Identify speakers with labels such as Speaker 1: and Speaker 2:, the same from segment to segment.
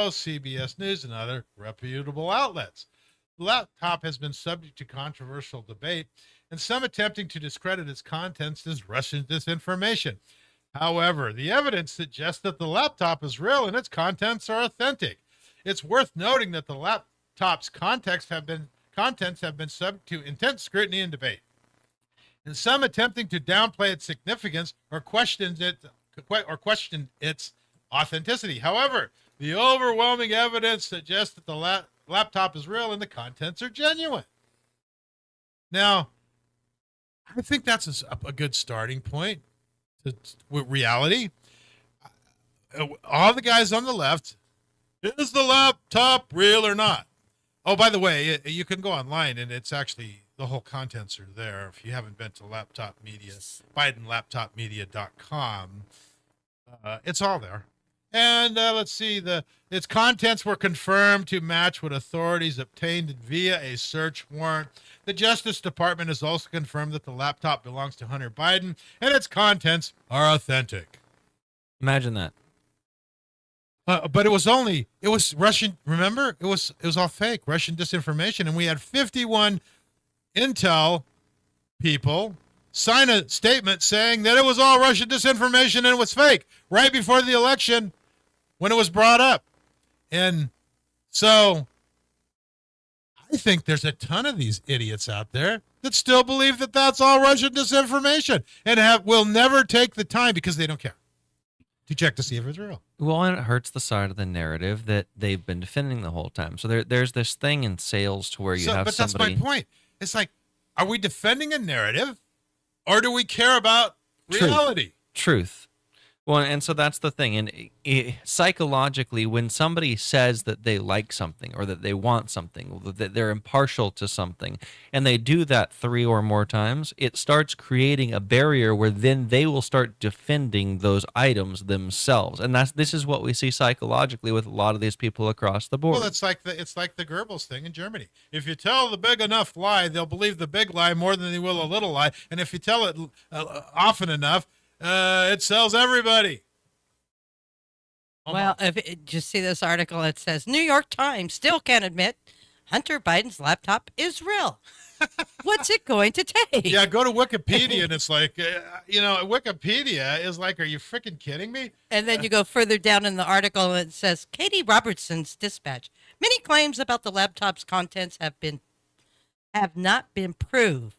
Speaker 1: CBS News, and other reputable outlets. The laptop has been subject to controversial debate, and some attempting to discredit its contents as Russian disinformation. However, the evidence suggests that the laptop is real and its contents are authentic. It's worth noting that the laptop's contents have been subject to intense scrutiny and debate, and some attempting to downplay its significance or question its authenticity. However, the overwhelming evidence suggests that the laptop is real and the contents are genuine. Now, I think that's a good starting point with reality. All the guys on the left, is the laptop real or not? Oh, by the way, you can go online and it's actually, the whole contents are there. If you haven't been to laptop media, BidenLaptopMedia.com, it's all there. And let's see, its contents were confirmed to match what authorities obtained via a search warrant. The Justice Department has also confirmed that the laptop belongs to Hunter Biden and its contents are authentic.
Speaker 2: Imagine that.
Speaker 1: But it was Russian. Remember, it was all fake, Russian disinformation, and we had 51 intel people sign a statement saying that it was all Russian disinformation and it was fake right before the election when it was brought up. And so I think there's a ton of these idiots out there that still believe that that's all Russian disinformation and will never take the time, because they don't care, to check to see if it's real.
Speaker 2: Well, and it hurts the side of the narrative that they've been defending the whole time. So there's this thing in sales to where you have somebody...
Speaker 1: That's my point. It's like, are we defending a narrative or do we care about reality?
Speaker 2: Truth. Well, and so that's the thing. And psychologically, when somebody says that they like something or that they want something, or that they're impartial to something, and they do that 3 or more times, it starts creating a barrier where then they will start defending those items themselves. And this is what we see psychologically with a lot of these people across the board.
Speaker 1: Well, it's like the Goebbels thing in Germany. If you tell the big enough lie, they'll believe the big lie more than they will a little lie. And if you tell it often enough, it sells everybody.
Speaker 3: Well, did you see this article? It says New York Times still can't admit Hunter Biden's laptop is real. What's it going to take?
Speaker 1: Yeah, go to Wikipedia and it's like, Wikipedia is like, are you freaking kidding me?
Speaker 3: And then you go further down in the article and it says Katie Robertson's dispatch. Many claims about the laptop's contents have not been proved,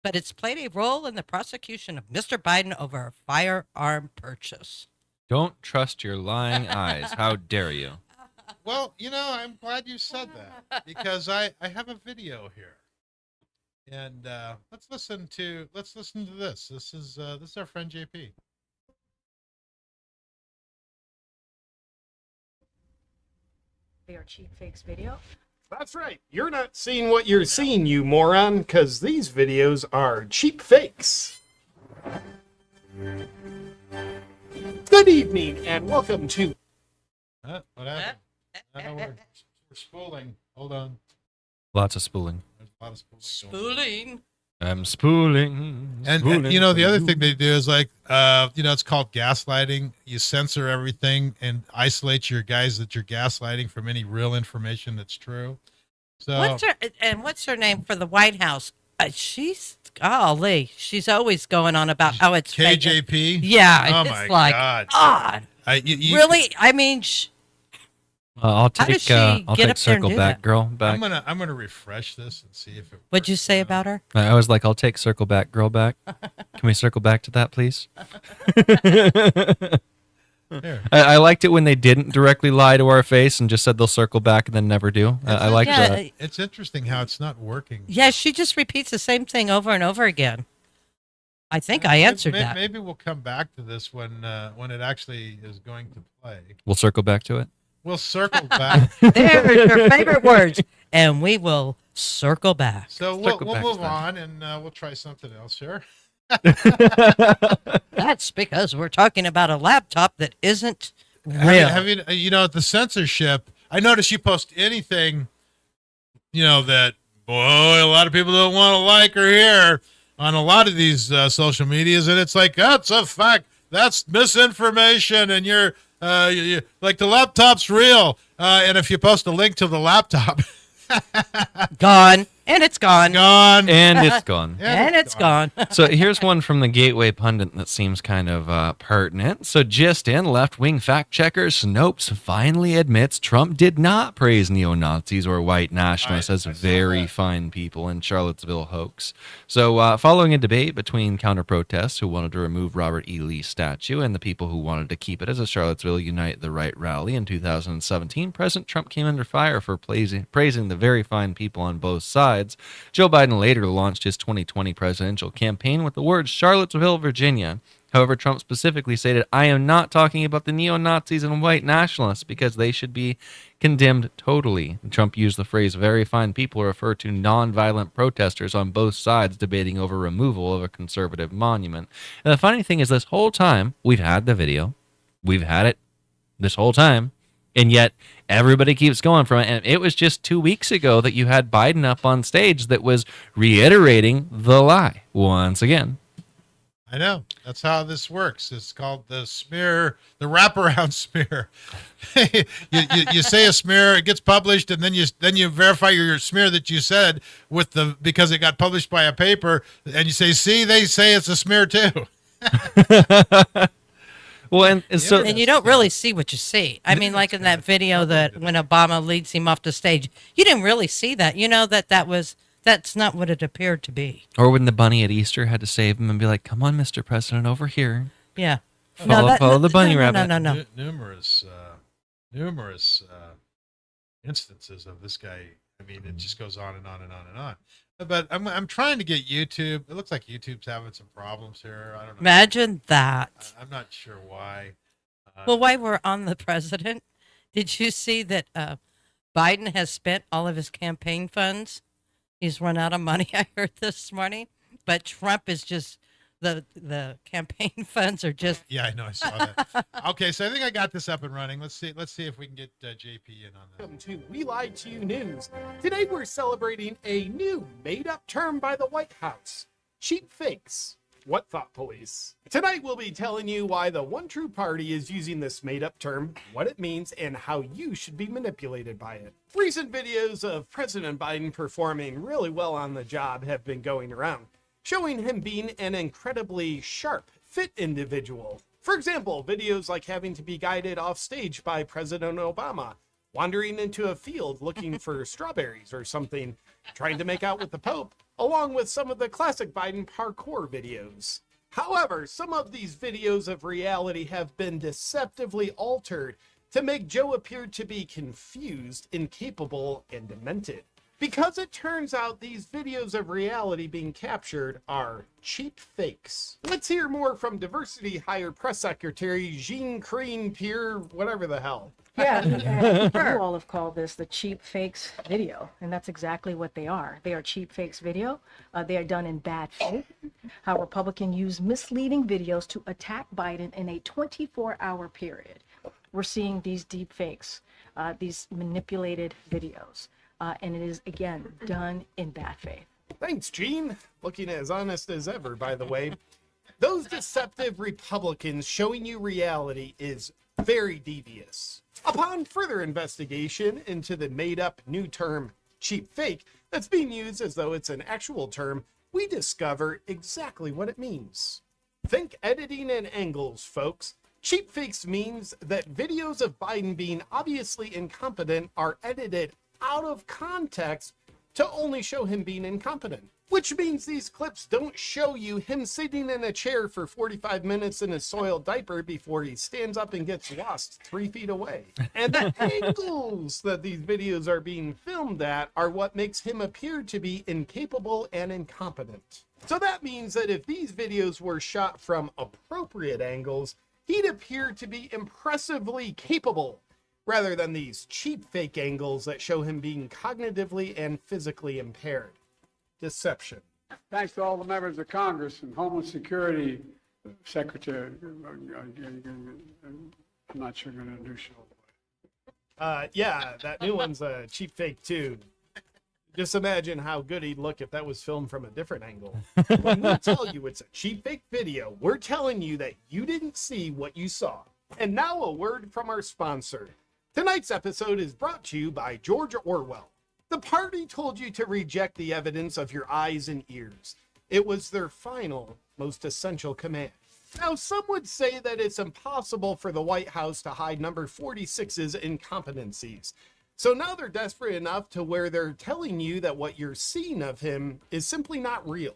Speaker 3: but it's played a role in the prosecution of Mr. Biden over a firearm purchase.
Speaker 2: Don't trust your lying eyes. How dare you?
Speaker 1: Well, I'm glad you said that, because I have a video here. And let's listen to this. This is our friend JP.
Speaker 4: They are cheap fakes video.
Speaker 5: That's right. You're not seeing what you're seeing, you moron, because these videos are cheap fakes. Good evening, and welcome to...
Speaker 1: What happened? We're spooling. Hold on.
Speaker 2: Lots of spooling.
Speaker 1: There's a lot of spooling.
Speaker 3: Spooling.
Speaker 2: I'm spooling.
Speaker 1: And the other thing they do is like, it's called gaslighting. You censor everything and isolate your guys that you're gaslighting from any real information that's true. So
Speaker 3: what's her name for the White House? She's always going on about how it's
Speaker 1: KJP.
Speaker 3: Fake. Yeah.
Speaker 1: Oh
Speaker 3: it's
Speaker 1: my
Speaker 3: like,
Speaker 1: God.
Speaker 3: Really? I mean,
Speaker 2: I'll take circle back, girl. Back.
Speaker 1: I'm gonna refresh this and see if it.
Speaker 3: What'd you say about her?
Speaker 2: I was like, I'll take circle back, girl, back. Can we circle back to that, please? I liked it when they didn't directly lie to our face and just said they'll circle back and then never do. I like that.
Speaker 1: It's interesting how it's not working.
Speaker 3: Yeah, she just repeats the same thing over and over again. I think I answered that.
Speaker 1: Maybe we'll come back to this when it actually is going to play.
Speaker 2: We'll circle back to it.
Speaker 1: We'll circle back.
Speaker 3: There's your favorite words, and we will circle back.
Speaker 1: So we'll move on, and we'll try something else here.
Speaker 3: That's because we're talking about a laptop that isn't real.
Speaker 1: The censorship, I notice you post anything, that, boy, a lot of people don't want to like or hear on a lot of these social medias, and it's like, that's a fact. That's misinformation, and you're Like the laptop's real. And if you post a link to the laptop,
Speaker 3: Gone. And it's gone.
Speaker 1: gone.
Speaker 2: And it's gone.
Speaker 3: And it's gone.
Speaker 2: So here's one from the Gateway Pundit that seems kind of pertinent. So just in, left-wing fact-checker Snopes finally admits Trump did not praise neo-Nazis or white nationalists as very fine people in Charlottesville hoax. So following a debate between counter-protests who wanted to remove Robert E. Lee's statue and the people who wanted to keep it as a Charlottesville Unite the Right rally in 2017, President Trump came under fire for praising the very fine people on both sides. Joe Biden later launched his 2020 presidential campaign with the words Charlottesville, Virginia. However, Trump specifically stated, I am not talking about the neo-Nazis and white nationalists because they should be condemned totally. Trump used the phrase very fine people to refer to non-violent protesters on both sides debating over removal of a conservative monument. And the funny thing is this whole time, we've had the video. We've had it this whole time. And yet everybody keeps going from it. And it was just 2 weeks ago that you had Biden up on stage that was reiterating the lie once again.
Speaker 1: I know. That's how this works. It's called the smear, the wraparound smear. you say a smear, it gets published, and then you verify your smear that you said with the because it got published by a paper, and you say, see, they say it's a smear too.
Speaker 2: Well, and so
Speaker 3: And you don't really see what you see. I mean, like in that video that when Obama leads him off the stage, you didn't really see that. You know that's not what it appeared to be.
Speaker 2: or when the bunny at Easter had to save him and be like, come on, Mr. President, over here.
Speaker 3: Yeah.
Speaker 2: Follow the bunny rabbit.
Speaker 3: No.
Speaker 1: Numerous instances of this guy. I mean, it just goes on and on and on and on. But I'm trying to get YouTube. It looks like YouTube's having some problems here. I don't know.
Speaker 3: Imagine that.
Speaker 1: I'm not sure why.
Speaker 3: Well, while we're on the president, did you see that Biden has spent all of his campaign funds? He's run out of money, I heard this morning. But Trump is just, the campaign funds are just.
Speaker 1: Yeah, I know. I saw that. Okay, so I think I got this up and running. Let's see if we can get JP in on that.
Speaker 5: Welcome to We Lied to You News. Today we're celebrating a new made-up term by the White House. Cheap fakes. What thought police? Tonight we'll be telling you why the One True Party is using this made-up term, what it means, and how you should be manipulated by it. Recent videos of President Biden performing really well on the job have been going around, showing him being an incredibly sharp, fit individual. For example, videos like having to be guided off stage by President Obama, wandering into a field looking for strawberries or something, trying to make out with the Pope, along with some of the classic Biden parkour videos. However, some of these videos of reality have been deceptively altered to make Joe appear to be confused, incapable, and demented. Because it turns out these videos of reality being captured are cheap fakes. Let's hear more from Diversity Higher Press Secretary Jean Crean Pierre, whatever the hell.
Speaker 4: Yeah, you all have called this the cheap fakes video, and that's exactly what they are. They are cheap fakes video. They are done in bad faith. How Republicans use misleading videos to attack Biden in a 24-hour period. We're seeing these deep fakes, these manipulated videos. And it is, again, done in bad faith.
Speaker 5: Thanks, Gene. Looking as honest as ever, by the way. Those deceptive Republicans showing you reality is very devious. Upon further investigation into the made-up new term, cheap fake, that's being used as though it's an actual term, we discover exactly what it means. Think editing and angles, folks. Cheap fakes means that videos of Biden being obviously incompetent are edited out of context to only show him being incompetent, which means these clips don't show you him sitting in a chair for 45 minutes in a soiled diaper before he stands up and gets lost 3 feet away. And the angles that these videos are being filmed at are what makes him appear to be incapable and incompetent. So that means that if these videos were shot from appropriate angles, he'd appear to be impressively capable, rather than these cheap fake angles that show him being cognitively and physically impaired. Deception.
Speaker 6: Thanks to all the members of Congress and Homeland Security Secretary. I'm not sure I'm going to introduce you.
Speaker 5: Yeah, that new one's a cheap fake too. Just imagine how good he'd look if that was filmed from a different angle. When we tell you it's a cheap fake video, we're telling you that you didn't see what you saw. And now a word from our sponsor. Tonight's episode is brought to you by George Orwell. The party told you to reject the evidence of your eyes and ears. It was their final, most essential command. Now, some would say that it's impossible for the White House to hide number 46's incompetencies. So now they're desperate enough to where they're telling you that what you're seeing of him is simply not real.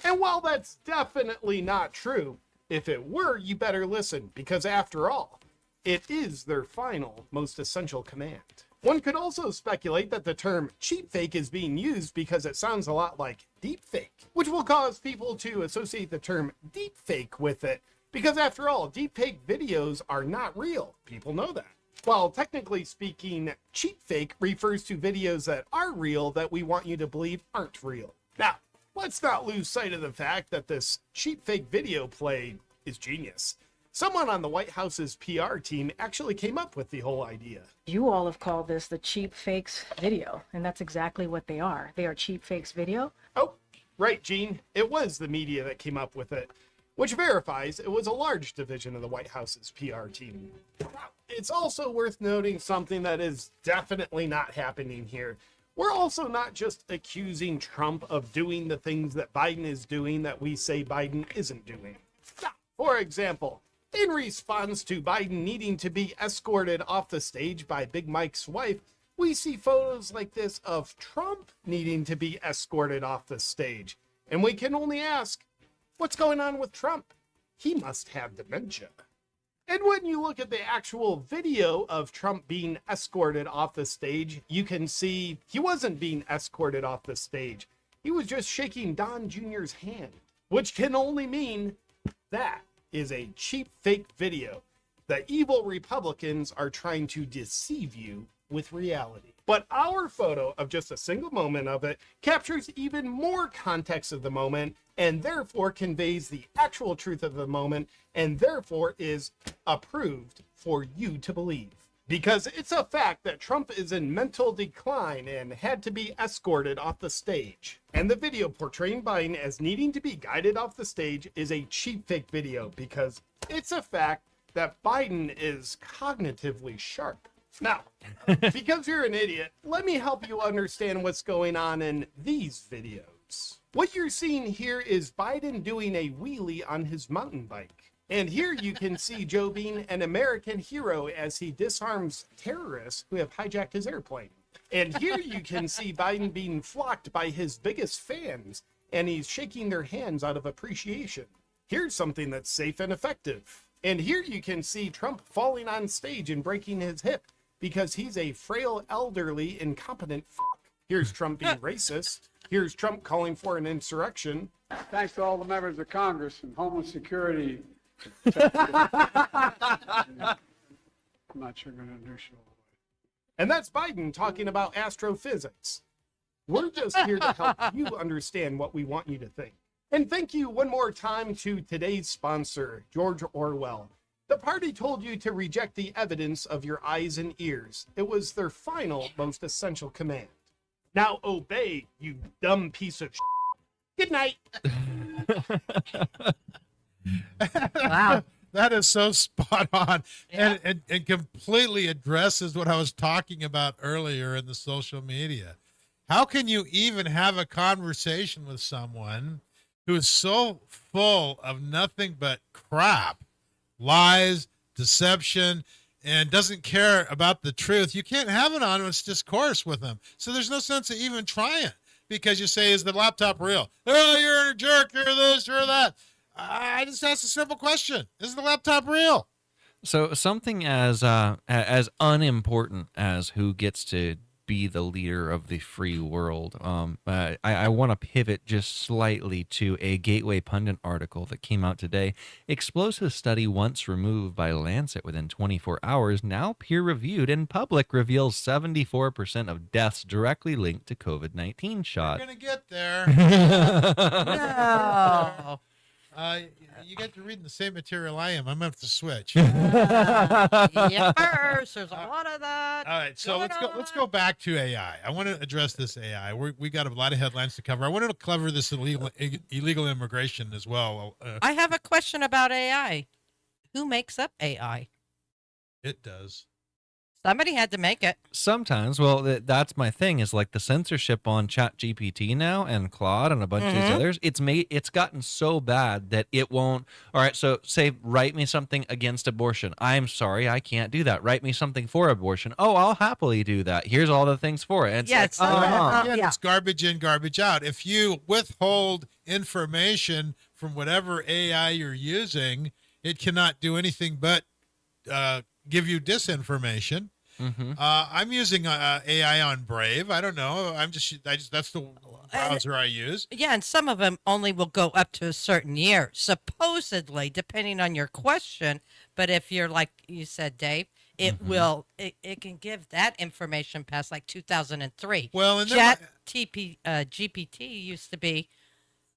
Speaker 5: And while that's definitely not true, if it were, you better listen, because after all, it is their final, most essential command. One could also speculate that the term cheap fake is being used because it sounds a lot like deep fake, which will cause people to associate the term deep fake with it, because after all, deep fake videos are not real. People know that. While technically speaking, cheap fake refers to videos that are real that we want you to believe aren't real. Now, let's not lose sight of the fact that this cheap fake video play is genius. Someone on the White House's PR team actually came up with the whole idea.
Speaker 4: You all have called this the cheap fakes video, and that's exactly what they are. They are cheap fakes video.
Speaker 5: Oh, right, Gene. It was the media that came up with it, which verifies it was a large division of the White House's PR team. Now, it's also worth noting something that is definitely not happening here. We're also not just accusing Trump of doing the things that Biden is doing that we say Biden isn't doing. Now, for example, in response to Biden needing to be escorted off the stage by Big Mike's wife, we see photos like this of Trump needing to be escorted off the stage. And we can only ask, what's going on with Trump? He must have dementia. And when you look at the actual video of Trump being escorted off the stage, you can see he wasn't being escorted off the stage. He was just shaking Don Jr.'s hand, which can only mean that is a cheap fake video. The evil Republicans are trying to deceive you with reality. But our photo of just a single moment of it captures even more context of the moment and therefore conveys the actual truth of the moment and therefore is approved for you to believe. Because it's a fact that Trump is in mental decline and had to be escorted off the stage. And the video portraying Biden as needing to be guided off the stage is a cheap fake video because it's a fact that Biden is cognitively sharp. Now, because you're an idiot, let me help you understand what's going on in these videos. What you're seeing here is Biden doing a wheelie on his mountain bike. And here you can see Joe being an American hero as he disarms terrorists who have hijacked his airplane. And here you can see Biden being flocked by his biggest fans, and he's shaking their hands out of appreciation. Here's something that's safe and effective. And here you can see Trump falling on stage and breaking his hip because he's a frail, elderly, incompetent fuck. Here's Trump being racist. Here's Trump calling for an insurrection.
Speaker 6: Thanks to all the members of Congress and Homeland Security. I'm not sure going to introduce you all the way.
Speaker 5: And that's Biden talking about astrophysics. We're just here to help you understand what we want you to think. And thank you one more time to today's sponsor, George Orwell. The party told you to reject the evidence of your eyes and ears. It was their final, most essential command. Now obey, you dumb piece of shit. Good night.
Speaker 3: Wow.
Speaker 1: That is so spot on. And completely addresses what I was talking about earlier in the social media. How can you even have a conversation with someone who is so full of nothing but crap, lies, deception, and doesn't care about the truth? You can't have an honest discourse with them. So there's no sense of even trying, because you say, is the laptop real? Oh, you're a jerk, you're this, you're that. I just asked a simple question. Is the laptop real?
Speaker 2: So something as unimportant as who gets to be the leader of the free world. I want to pivot just slightly to a Gateway Pundit article that came out today. Explosive study once removed by Lancet within 24 hours, now peer-reviewed and public, reveals 74% of deaths directly linked to COVID-19 shot.
Speaker 1: We're going to get there.
Speaker 3: No.
Speaker 1: You get to read the same material I am. I'm going to have to switch.
Speaker 3: Yes, there's a lot of that.
Speaker 1: All right, so
Speaker 3: going
Speaker 1: let's
Speaker 3: on.
Speaker 1: go back to AI. I want to address this AI. We got a lot of headlines to cover. I wanted to cover this illegal immigration as well.
Speaker 3: I have a question about AI. Who makes up AI?
Speaker 1: It does.
Speaker 3: Somebody had to make it.
Speaker 2: Sometimes, well, that's my thing is like the censorship on ChatGPT now and Claude and a bunch of these others. It's gotten so bad that it won't. All right, so say write me something against abortion. I'm sorry, I can't do that. Write me something for abortion. Oh, I'll happily do that. Here's all the things for it. And it's
Speaker 3: Yeah,
Speaker 2: like,
Speaker 3: it's not-
Speaker 1: Again,
Speaker 3: yeah.
Speaker 1: it's garbage in, garbage out. If you withhold information from whatever AI you're using, it cannot do anything but give you disinformation. I'm using AI on Brave. I don't know. I just that's the browser I use.
Speaker 3: Yeah, and some of them only will go up to a certain year, supposedly, depending on your question. But if you're like you said, Dave, it will. It can give that information past like 2003.
Speaker 1: Well, and then
Speaker 3: GPT used to be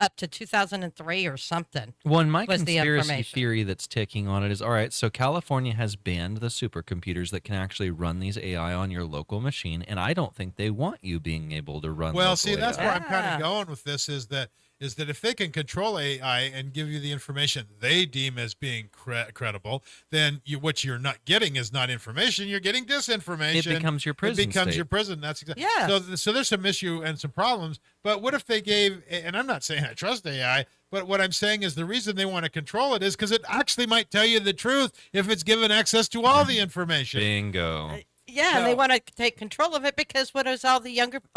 Speaker 3: up to 2003 or something.
Speaker 2: Well, and my
Speaker 3: was the
Speaker 2: conspiracy
Speaker 3: information.
Speaker 2: theory that's ticking on it is, all right, so California has banned the supercomputers that can actually run these AI on your local machine, and I don't think they want you being able to run
Speaker 1: Well,
Speaker 2: local
Speaker 1: see, that's
Speaker 2: AI.
Speaker 1: where I'm kind
Speaker 3: Yeah.
Speaker 1: of going with this is that if they can control AI and give you the information they deem as being credible, then what you're not getting is not information. You're getting disinformation.
Speaker 2: It becomes your prison
Speaker 1: It becomes
Speaker 2: state.
Speaker 1: your prison. That's exactly.
Speaker 3: Yeah.
Speaker 1: So there's some issue and some problems. But what if they gave? And I'm not saying I trust AI. But what I'm saying is the reason they want to control it is because it actually might tell you the truth if it's given access to all the information.
Speaker 2: Bingo.
Speaker 3: Yeah, and they
Speaker 1: So-
Speaker 3: want to take control of it because what is a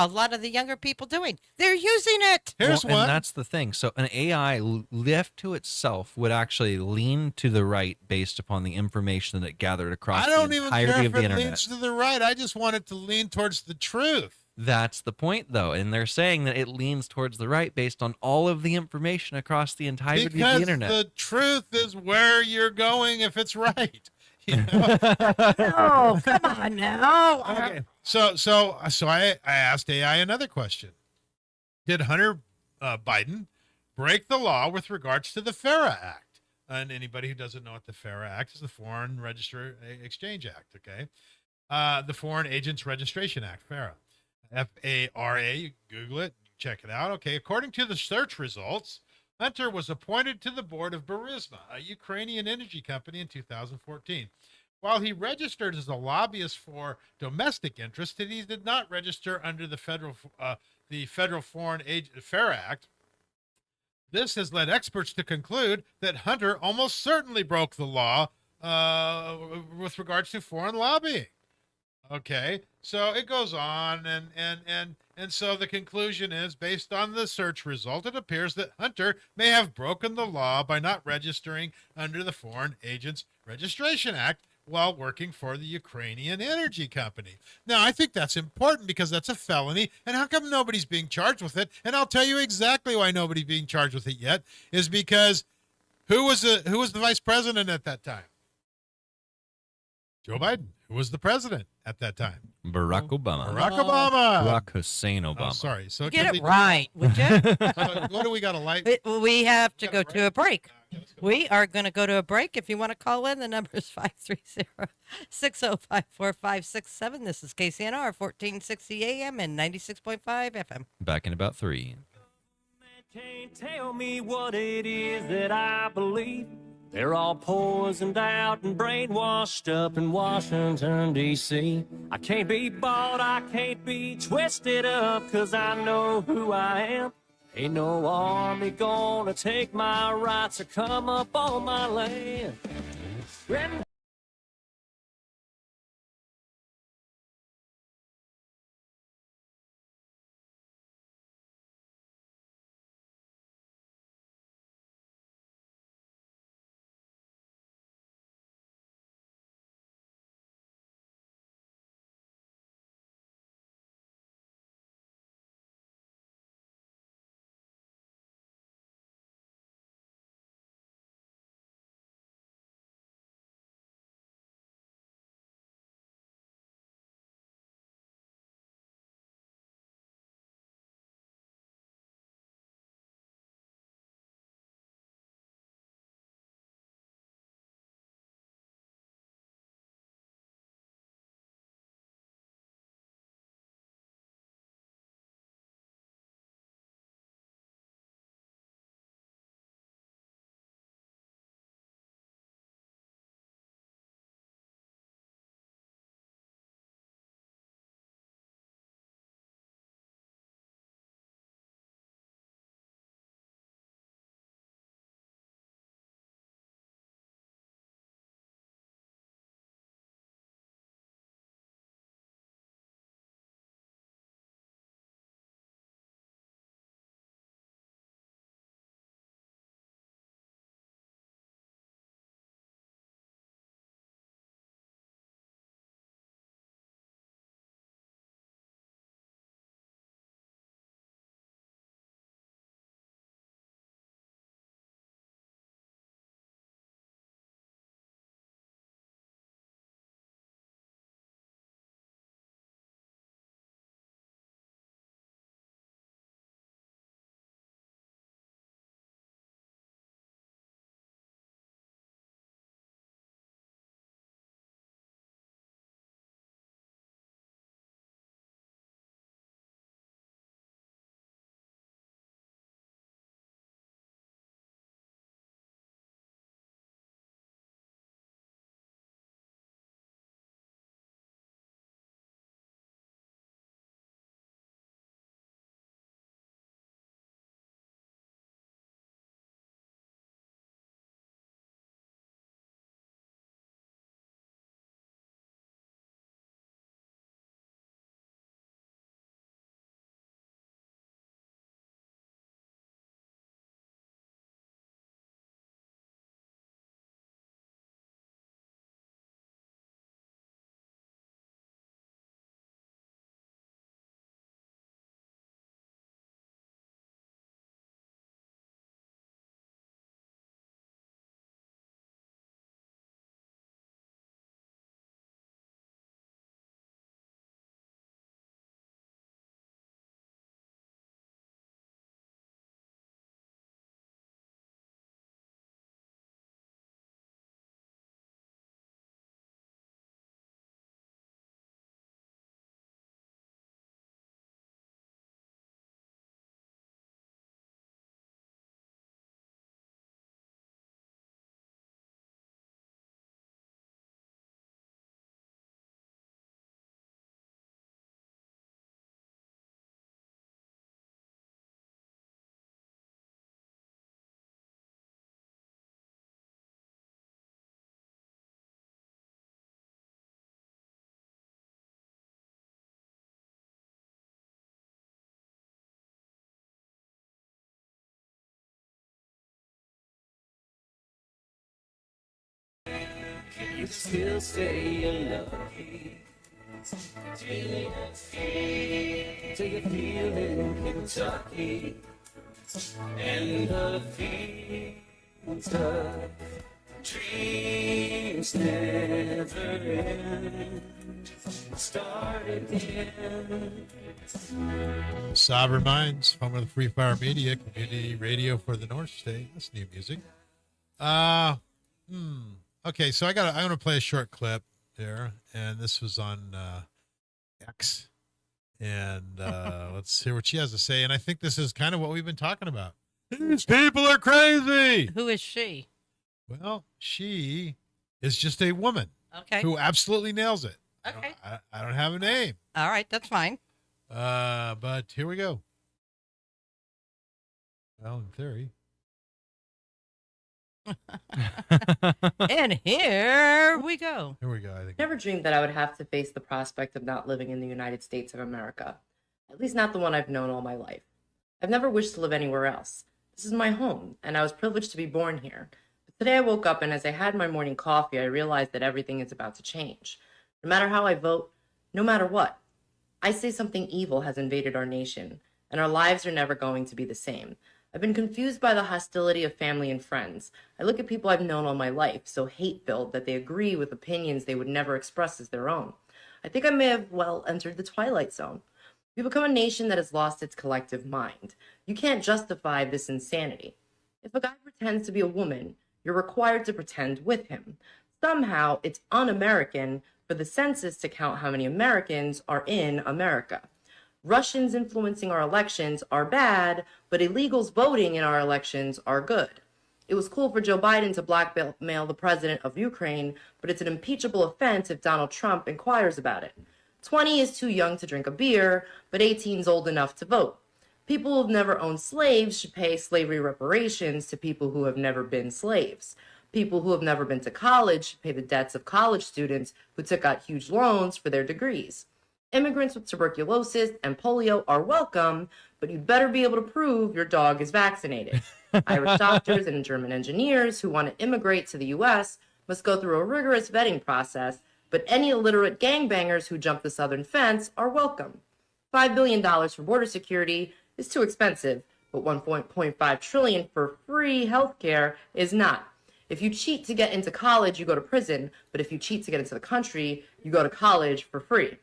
Speaker 3: lot of the younger people doing? They're using it.
Speaker 1: Here's
Speaker 2: Well,
Speaker 1: one.
Speaker 2: and that's the thing. So an AI left to itself would actually lean to the right based upon the information that it gathered across
Speaker 1: I don't
Speaker 2: the
Speaker 1: even
Speaker 2: entirety
Speaker 1: care
Speaker 2: of
Speaker 1: if
Speaker 2: the
Speaker 1: it
Speaker 2: internet.
Speaker 1: leans to the right. I just want it to lean towards the truth.
Speaker 2: That's the point, though, and they're saying that it leans towards the right based on all of the information across the entirety of
Speaker 1: Because
Speaker 2: the internet.
Speaker 1: the truth is where you're going if it's right. You know?
Speaker 3: Oh, come on now.
Speaker 1: Okay. So I asked AI another question. Did Hunter Biden break the law with regards to the FARA Act? And anybody who doesn't know what the FARA Act is, the Foreign Register Exchange Act, okay? The Foreign Agents Registration Act, FARA. FARA, you Google it, check it out. Okay, according to the search results, Hunter was appointed to the board of Burisma, a Ukrainian energy company, in 2014. While he registered as a lobbyist for domestic interests, he did not register under the federal Foreign Agent FARA Act. This has led experts to conclude that Hunter almost certainly broke the law with regards to foreign lobbying. Okay, so it goes on, and so the conclusion is, based on the search result, it appears that Hunter may have broken the law by not registering under the Foreign Agents Registration Act while working for the Ukrainian energy company. Now, I think that's important because that's a felony, and how come nobody's being charged with it? And I'll tell you exactly why nobody's being charged with it yet, is because who was the vice president at that time? Joe Biden. Who was the president at that time?
Speaker 2: Barack Obama.
Speaker 1: Barack Obama.
Speaker 2: Barack Hussein Obama.
Speaker 1: Oh, sorry. So
Speaker 3: Get it right, would you?
Speaker 1: So what do we got? A light?
Speaker 3: We have to
Speaker 1: Got
Speaker 3: go
Speaker 1: a
Speaker 3: to a break.
Speaker 1: Okay, let's go.
Speaker 3: We are going to go to a break. If you want to call in, the number is 530-605-4567. This is KCNR, 1460 AM and 96.5 FM.
Speaker 2: Back in about 3.
Speaker 7: Can't tell me what it is that I believe. They're all poisoned out and brainwashed up in Washington, D.C. I can't be bought, I can't be twisted up, 'cause I know who I am. Ain't no army gonna take my rights or come up on my land. you still stay lucky. Till you feel it in Kentucky, and the fields of dreams never end. Start again.
Speaker 1: Sovereign Minds, home of the Free Fire Media, community radio for the North State. That's new music. Okay, so I'm gonna play a short clip there, and this was on X, and let's hear what she has to say. And I think this is kind of what we've been talking about. These people are crazy.
Speaker 3: Who is she?
Speaker 1: Well, she is just a woman
Speaker 3: Okay.
Speaker 1: who absolutely nails it.
Speaker 3: Okay.
Speaker 1: I don't have a name,
Speaker 3: All right, that's fine.
Speaker 1: but here we go. Well, in theory.
Speaker 3: And here we go.
Speaker 1: Here we go. I think.
Speaker 8: Never dreamed that I would have to face the prospect of not living in the United States of America. At least not the one I've known all my life. I've never wished to live anywhere else. This is my home, and I was privileged to be born here. But today I woke up, and as I had my morning coffee, I realized that everything is about to change. No matter how I vote, no matter what, I say something evil has invaded our nation, and our lives are never going to be the same. I've been confused by the hostility of family and friends. I look at people I've known all my life, so hate-filled that they agree with opinions they would never express as their own. I think I may have well entered the twilight zone. We become a nation that has lost its collective mind. You can't justify this insanity. If a guy pretends to be a woman, you're required to pretend with him. Somehow, it's un-American for the census to count how many Americans are in America. Russians influencing our elections are bad, but illegals voting in our elections are good. It was cool for Joe Biden to blackmail the president of Ukraine, but it's an impeachable offense if Donald Trump inquires about it. 20 is too young to drink a beer, but 18 is old enough to vote. People who have never owned slaves should pay slavery reparations to people who have never been slaves. People who have never been to college should pay the debts of college students who took out huge loans for their degrees. Immigrants with tuberculosis and polio are welcome, but you'd better be able to prove your dog is vaccinated. Irish doctors and German engineers who want to immigrate to the U.S. must go through a rigorous vetting process, but any illiterate gangbangers who jump the southern fence are welcome. $5 billion for border security is too expensive, but $1.5 trillion for free healthcare is not. If you cheat to get into college, you go to prison, but if you cheat to get into the country, you go to college for free.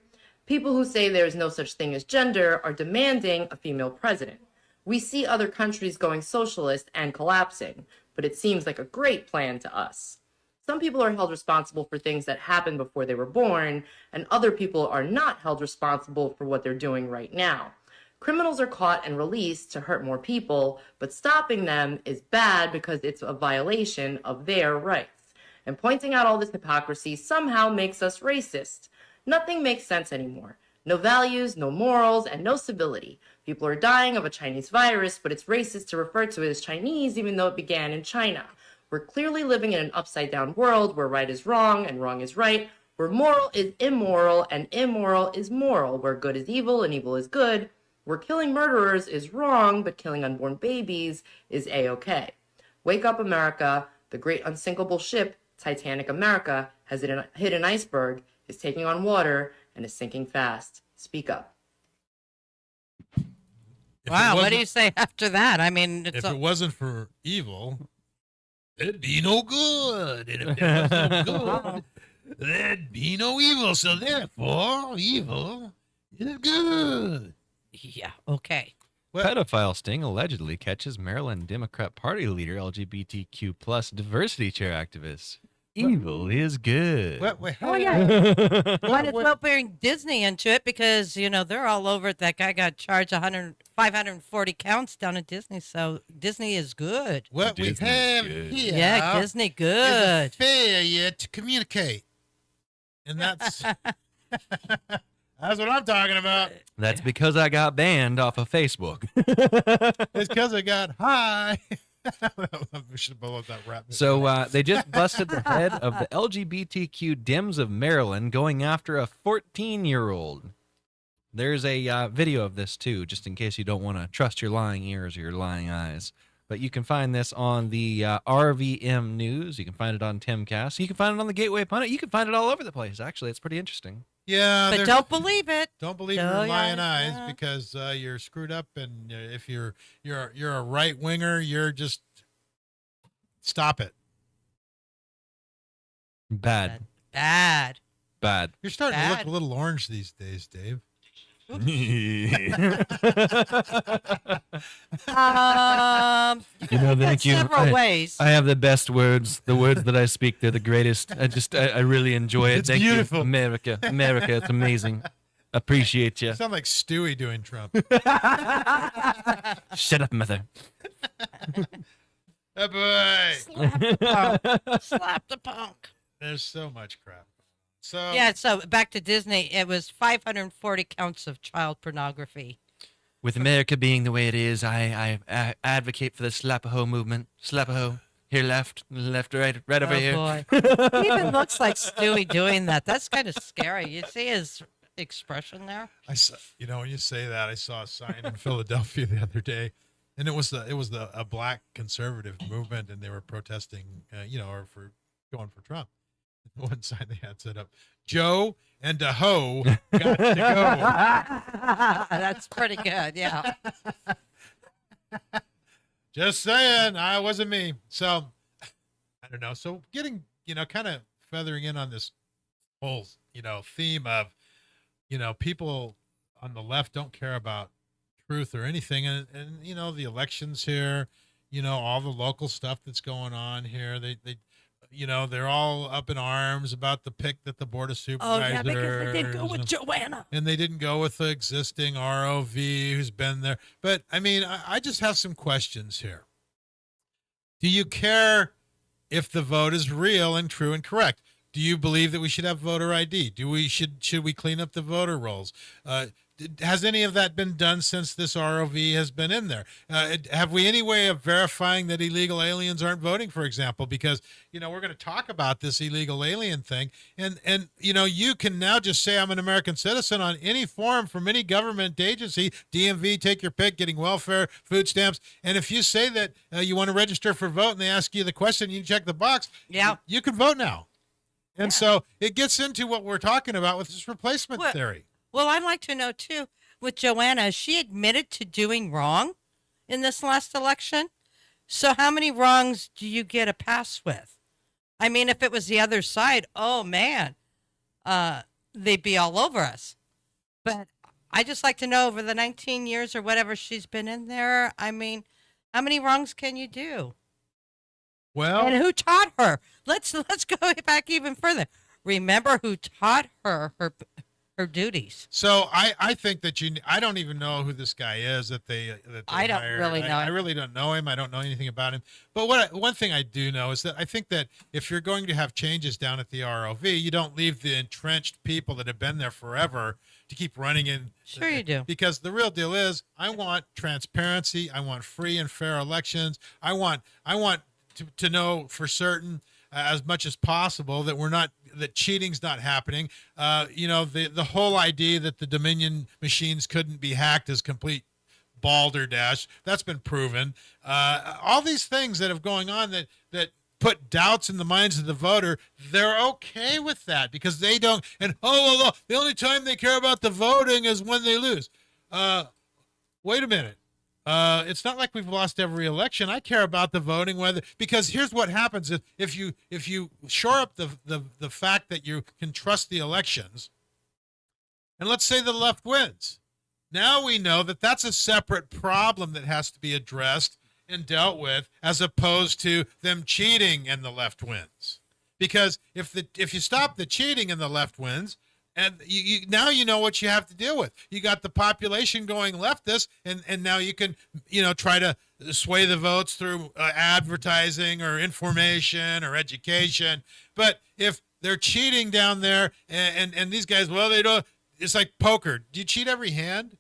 Speaker 8: People who say there is no such thing as gender are demanding a female president. We see other countries going socialist and collapsing, but it seems like a great plan to us. Some people are held responsible for things that happened before they were born, and other people are not held responsible for what they're doing right now. Criminals are caught and released to hurt more people, but stopping them is bad because it's a violation of their rights. And pointing out all this hypocrisy somehow makes us racist. Nothing makes sense anymore. No values, no morals, and no civility. People are dying of a Chinese virus, but it's racist to refer to it as Chinese even though it began in China. We're clearly living in an upside-down world where right is wrong and wrong is right, where moral is immoral and immoral is moral, where good is evil and evil is good, where killing murderers is wrong but killing unborn babies is A-okay. Wake up, America. The great unsinkable ship, Titanic America, has hit an iceberg, is taking on water, and is sinking fast. Speak up.
Speaker 3: Wow, what do you say after that? I mean, it's
Speaker 1: If it wasn't for evil, it'd be no good. And if there was no good, there'd be no evil. So therefore, evil is good.
Speaker 3: yeah, okay.
Speaker 2: Pedophile sting allegedly catches Maryland Democrat Party leader LGBTQ plus diversity chair activist. Evil is good.
Speaker 1: Wait,
Speaker 3: Oh, yeah. Might as well bring Disney into it because, you know, they're all over it. That guy got charged 540 counts down at Disney. So Disney is good.
Speaker 1: What we
Speaker 2: Disney's
Speaker 1: have
Speaker 2: good.
Speaker 1: here
Speaker 3: Yeah, Disney
Speaker 1: is a
Speaker 3: good.
Speaker 1: failure to communicate. And that's that's what I'm talking about.
Speaker 2: That's because I got banned off of Facebook.
Speaker 1: It's because I got high. We should have blown that rap.
Speaker 2: So they just busted the head of the LGBTQ Dems of Maryland going after a 14-year-old. There's a video of this too, just in case you don't want to trust your lying ears or your lying eyes. But you can find this on the RVM News. You can find it on Timcast. You can find it on the Gateway Pundit. You can find it all over the place. Actually, it's pretty interesting.
Speaker 1: Yeah,
Speaker 3: But don't believe it.
Speaker 1: don't believe
Speaker 3: No,
Speaker 1: your lying
Speaker 3: yeah,
Speaker 1: eyes
Speaker 3: yeah.
Speaker 1: because you're screwed up. And if you're a right winger, you're just stop it.
Speaker 2: Bad.
Speaker 3: Bad.
Speaker 2: Bad.
Speaker 1: You're starting to look
Speaker 3: Bad.
Speaker 1: a little orange these days, Dave.
Speaker 3: You
Speaker 2: know,
Speaker 3: can
Speaker 2: thank you.
Speaker 3: several ways.
Speaker 2: I have the best words. The words that I speak, they're the greatest. I really enjoy it.
Speaker 1: It's
Speaker 2: Thank
Speaker 1: beautiful.
Speaker 2: you, America. America, it's amazing. Appreciate you.
Speaker 1: You sound like Stewie doing Trump.
Speaker 2: Shut up, mother.
Speaker 1: Oh boy,
Speaker 3: Slap the punk.
Speaker 1: there's so much crap. So
Speaker 3: Yeah, so back to Disney, it was 540 counts of child pornography.
Speaker 2: With America being the way it is, I advocate for the slap-a-hoe movement. Slap-a-hoe. Here, left, right over
Speaker 3: Oh,
Speaker 2: here.
Speaker 3: boy. He even looks like Stewie doing that. That's kind of scary. You see his expression there?
Speaker 1: I saw, when you say that, I saw a sign in Philadelphia the other day, and it was a black conservative movement, and they were protesting, or for going for Trump. One sign they had set up, Joe and a hoe got to go.
Speaker 3: That's pretty good, yeah.
Speaker 1: Just saying, I wasn't me. So I don't know. So getting, kind of feathering in on this whole, theme of, people on the left don't care about truth or anything. And the elections here, all the local stuff that's going on here, they're all up in arms about the pick that the Board of
Speaker 3: Oh,
Speaker 1: Supervisors.
Speaker 3: yeah, because they did go with Joanna.
Speaker 1: And they didn't go with the existing ROV who's been there. But I mean, I just have some questions here. Do you care if the vote is real and true and correct? Do you believe that we should have voter ID? Should we clean up the voter rolls? Has any of that been done since this ROV has been in there? Have we any way of verifying that illegal aliens aren't voting, for example? Because, we're going to talk about this illegal alien thing. And you can now just say I'm an American citizen on any form from any government agency, DMV, take your pick, getting welfare, food stamps. And if you say that you want to register for vote and they ask you the question, you check the box,
Speaker 3: Yeah.
Speaker 1: you can vote now. And so it gets into what we're talking about with this replacement
Speaker 3: What?
Speaker 1: theory.
Speaker 3: Well, I'd like to know, too, with Joanna, she admitted to doing wrong in this last election. So how many wrongs do you get a pass with? I mean, if it was the other side, oh, man, they'd be all over us. But I just like to know over the 19 years or whatever she's been in there, I mean, how many wrongs can you do?
Speaker 1: Well,
Speaker 3: And who taught her? Let's go back even further. Remember who taught her duties.
Speaker 1: so I think that I don't even know who this guy is that they
Speaker 3: I don't
Speaker 1: hired.
Speaker 3: really know
Speaker 1: I
Speaker 3: him.
Speaker 1: really don't know him. I don't know anything about him. But one thing I do know is that I think that if you're going to have changes down at the ROV, you don't leave the entrenched people that have been there forever to keep running in.
Speaker 3: Sure you do.
Speaker 1: Because the real deal is I want transparency. I want free and fair elections. I want to know for certain as much as possible that cheating's not happening. The whole idea that the Dominion machines couldn't be hacked is complete balderdash. That's been proven. All these things that have going on that put doubts in the minds of the voter, they're okay with that because they don't. And the only time they care about the voting is when they lose. Wait a minute. It's not like we've lost every election. I care about the voting because here's what happens if you shore up the fact that you can trust the elections, and let's say the left wins. Now we know that that's a separate problem that has to be addressed and dealt with, as opposed to them cheating and the left wins. Because if you stop the cheating and the left wins, and now you know what you have to deal with. You got the population going leftist, and now you can try to sway the votes through advertising or information or education. But if they're cheating down there, and these guys, they don't. It's like poker. Do you cheat every hand?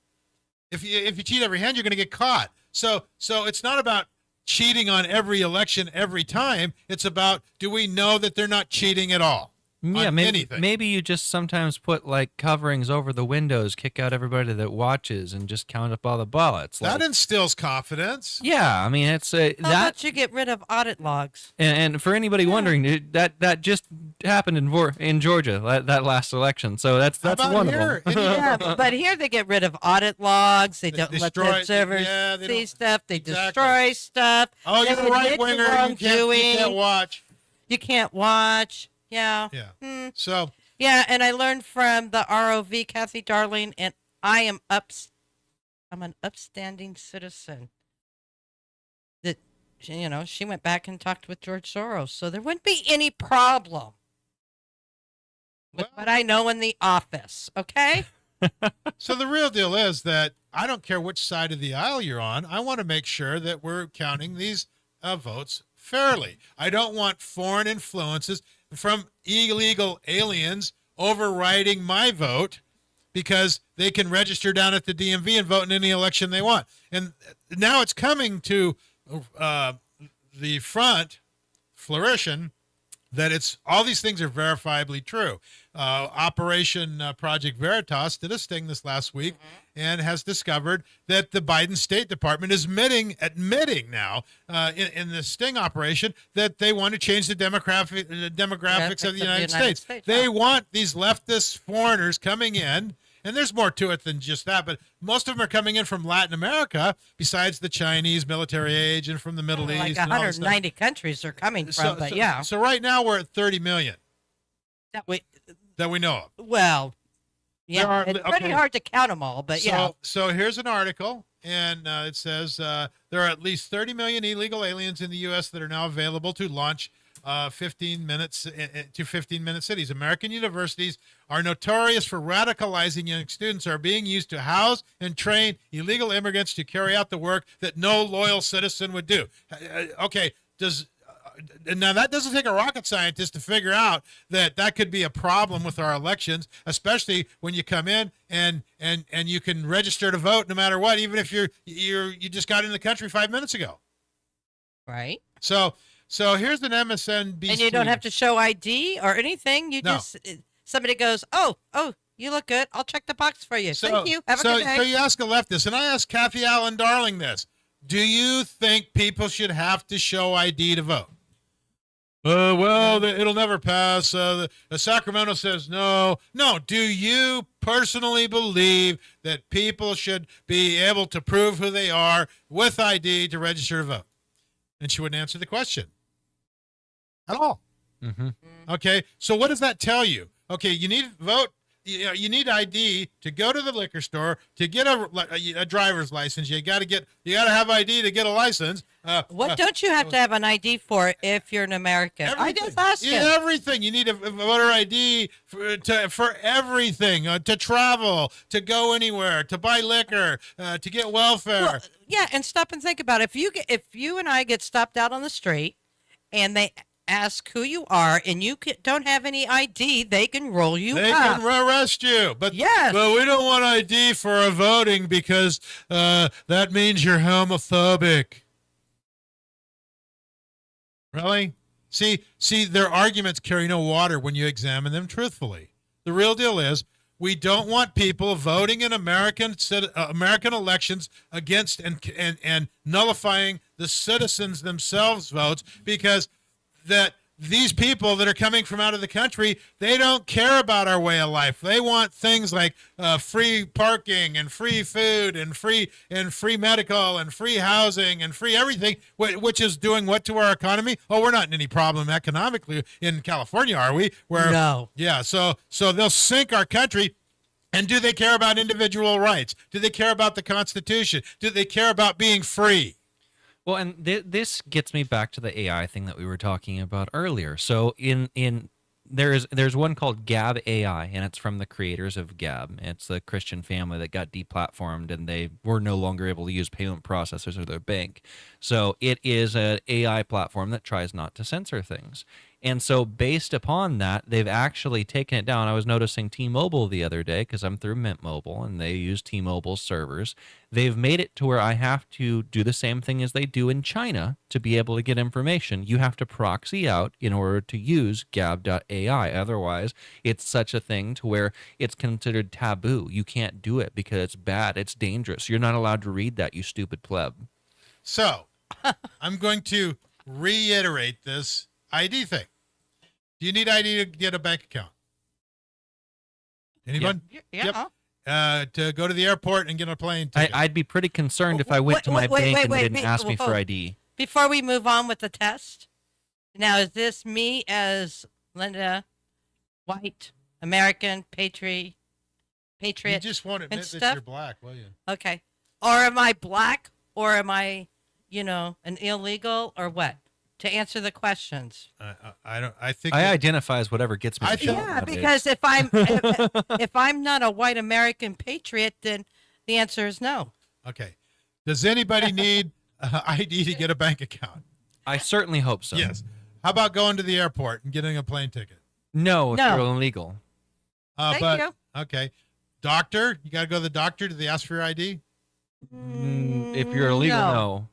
Speaker 1: If you cheat every hand, you're going to get caught. So it's not about cheating on every election every time. It's about, do we know that they're not cheating at all?
Speaker 2: Yeah,
Speaker 1: on
Speaker 2: maybe,
Speaker 1: anything.
Speaker 2: maybe you just sometimes put like coverings over the windows, kick out everybody that watches, and just count up all the ballots.
Speaker 1: That
Speaker 2: Like,
Speaker 1: instills confidence.
Speaker 2: yeah, I mean it's
Speaker 3: How
Speaker 2: that,
Speaker 3: about you get rid of audit logs?
Speaker 2: and for anybody wondering, that just happened in Georgia that last election. So that's
Speaker 1: about
Speaker 2: one
Speaker 1: here?
Speaker 2: of them.
Speaker 3: Yeah, but here they get rid of audit logs. They don't let
Speaker 1: destroy-
Speaker 3: the observers
Speaker 1: yeah, they
Speaker 3: see
Speaker 1: don't-
Speaker 3: stuff. They
Speaker 1: exactly.
Speaker 3: destroy stuff.
Speaker 1: Oh,
Speaker 3: They
Speaker 1: you're a
Speaker 3: admit
Speaker 1: right
Speaker 3: to
Speaker 1: winger. You can't
Speaker 3: wrongdoing.
Speaker 1: watch.
Speaker 3: You can't watch. Yeah.
Speaker 1: Yeah. So
Speaker 3: Yeah, and I learned from the ROV, Kathy Darling, and I'm an upstanding citizen. That she went back and talked with George Soros, so there wouldn't be any problem with
Speaker 1: Well-
Speaker 3: what I know in the office. Okay.
Speaker 1: So the real deal is that I don't care which side of the aisle you're on. I want to make sure that we're counting these votes fairly. I don't want foreign influences from illegal aliens overriding my vote because they can register down at the DMV and vote in any election they want. And now it's coming to the front, flourishing, that it's all these things are verifiably true. Operation Project Veritas did a sting this last week and has discovered that the Biden State Department is admitting now in the sting operation that they want to change the demographics of the United States. They want these leftist foreigners coming in. And there's more to it than just that, but most of them are coming in from Latin America, besides the Chinese military age and from the Middle
Speaker 3: Like
Speaker 1: East. and all this stuff.
Speaker 3: 190 countries they're coming from, but yeah.
Speaker 1: So right now we're at 30 million
Speaker 3: That way,
Speaker 1: that we know of.
Speaker 3: well, yeah,
Speaker 1: There are-
Speaker 3: it's pretty
Speaker 1: okay.
Speaker 3: hard to count them all, but yeah.
Speaker 1: So here's an article, and it says there are at least 30 million illegal aliens in the U.S. that are now available to launch 15-minute cities. American universities are notorious for radicalizing young students who are being used to house and train illegal immigrants to carry out the work that no loyal citizen would do. Okay, now that doesn't take a rocket scientist to figure out that could be a problem with our elections, especially when you come in and you can register to vote no matter what, even if you just got in the country 5 minutes ago.
Speaker 3: Right.
Speaker 1: So here's an MSNBC.
Speaker 3: And you don't have to show ID or anything. You
Speaker 1: No.
Speaker 3: just somebody goes, oh, you look good. I'll check the box for you. Thank you. Have a good day.
Speaker 1: So you ask a leftist, and I asked Kathy Allen Darling this: do you think people should have to show ID to vote? Well, it'll never pass. The Sacramento says no. No. Do you personally believe that people should be able to prove who they are with ID to register to vote? And she wouldn't answer the question at all.
Speaker 2: Mm-hmm.
Speaker 1: Okay, so what does that tell you? Okay, you need vote. You need ID to go to the liquor store to get a driver's license. You got to have ID to get a license.
Speaker 3: What don't you have to have an ID for if you're an American? I just asked you.
Speaker 1: Everything. You need a voter ID for everything. To travel, to go anywhere, to buy liquor, to get welfare.
Speaker 3: Well, yeah, and stop and think about it. If you and I get stopped out on the street and they ask who you are and you don't have any ID, they can roll you
Speaker 1: They
Speaker 3: up.
Speaker 1: can arrest you. But
Speaker 3: Yes.
Speaker 1: But we don't want ID for voting because that means you're homophobic. Really? See, their arguments carry no water when you examine them truthfully. The real deal is we don't want people voting in American elections against and nullifying the citizens themselves' votes, because that these people that are coming from out of the country, they don't care about our way of life. They want things like free parking and free food and free medical and free housing and free everything, which is doing what to our economy? Oh, we're not in any problem economically in California, are we?
Speaker 3: No.
Speaker 1: Yeah, so they'll sink our country. And do they care about individual rights? Do they care about the Constitution? Do they care about being free?
Speaker 2: Well, and this gets me back to the AI thing that we were talking about earlier. So there's one called Gab AI, and it's from the creators of Gab. It's the Christian family that got deplatformed, and they were no longer able to use payment processors or their bank. So it is an AI platform that tries not to censor things. And so based upon that, they've actually taken it down. I was noticing T-Mobile the other day because I'm through Mint Mobile and they use T-Mobile servers. They've made it to where I have to do the same thing as they do in China to be able to get information. You have to proxy out in order to use Gab.ai. Otherwise, it's such a thing to where it's considered taboo. You can't do it because it's bad. It's dangerous. You're not allowed to read that, you stupid pleb.
Speaker 1: So I'm going to reiterate this ID thing. Do you need ID to get a bank account? Anyone?
Speaker 3: Yeah.
Speaker 1: Yep. To go to the airport and get a plane ticket.
Speaker 2: I'd be pretty concerned if I went to my bank and they didn't ask me for ID.
Speaker 3: Before we move on with the test, now is this me as Linda, white, American, patriot?
Speaker 1: You just won't admit that
Speaker 3: stuff?
Speaker 1: you're black, will you?
Speaker 3: Okay. Or am I black? Or am I, an illegal? Or what? To answer the questions.
Speaker 1: I don't. I think
Speaker 2: I identify as whatever gets me.
Speaker 1: I
Speaker 2: in jail
Speaker 1: think-
Speaker 3: Yeah,
Speaker 2: nowadays.
Speaker 3: because if I'm not a white American patriot, then the answer is no.
Speaker 1: Okay. Does anybody need ID to get a bank account?
Speaker 2: I certainly hope so.
Speaker 1: Yes. How about going to the airport and getting a plane ticket?
Speaker 2: No, if
Speaker 3: No.
Speaker 2: you're illegal.
Speaker 3: Thank
Speaker 1: but,
Speaker 3: you.
Speaker 1: Okay. Doctor, you got to go to the doctor. Do they ask for your ID?
Speaker 2: If you're illegal,
Speaker 3: No.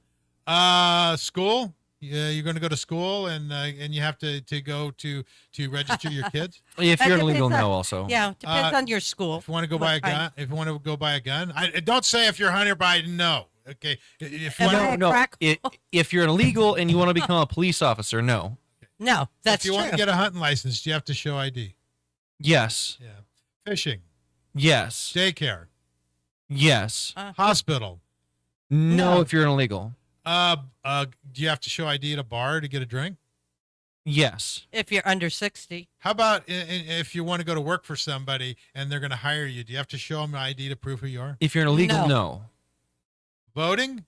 Speaker 2: no.
Speaker 1: School. Yeah, you're going to go to school and you have to go to register your kids.
Speaker 2: If
Speaker 3: That
Speaker 2: you're
Speaker 3: depends
Speaker 2: illegal,
Speaker 3: on-
Speaker 2: no. Also,
Speaker 3: Yeah, depends on your school.
Speaker 1: If you want to go
Speaker 3: What
Speaker 1: buy a
Speaker 3: kind?
Speaker 1: gun, if you want to go buy a gun, don't say if you're Hunter Biden. No. Okay. If you
Speaker 3: Am
Speaker 1: want
Speaker 3: I-
Speaker 1: to,
Speaker 2: no.
Speaker 3: crack-
Speaker 2: If you're illegal and you want to become a police officer, no.
Speaker 3: No, that's
Speaker 1: if you
Speaker 3: true.
Speaker 1: want to get a hunting license, you have to show ID.
Speaker 2: Yes.
Speaker 1: Yeah. Fishing,
Speaker 2: Yes.
Speaker 1: daycare,
Speaker 2: Yes.
Speaker 1: hospital.
Speaker 2: No,
Speaker 3: No.
Speaker 2: if you're illegal.
Speaker 1: Do you have to show ID at a bar to get a drink?
Speaker 2: Yes.
Speaker 3: If you're under 60.
Speaker 1: How about if you want to go to work for somebody and they're going to hire you? Do you have to show them an ID to prove who you are?
Speaker 2: If you're an illegal,
Speaker 3: No.
Speaker 2: no.
Speaker 1: Voting?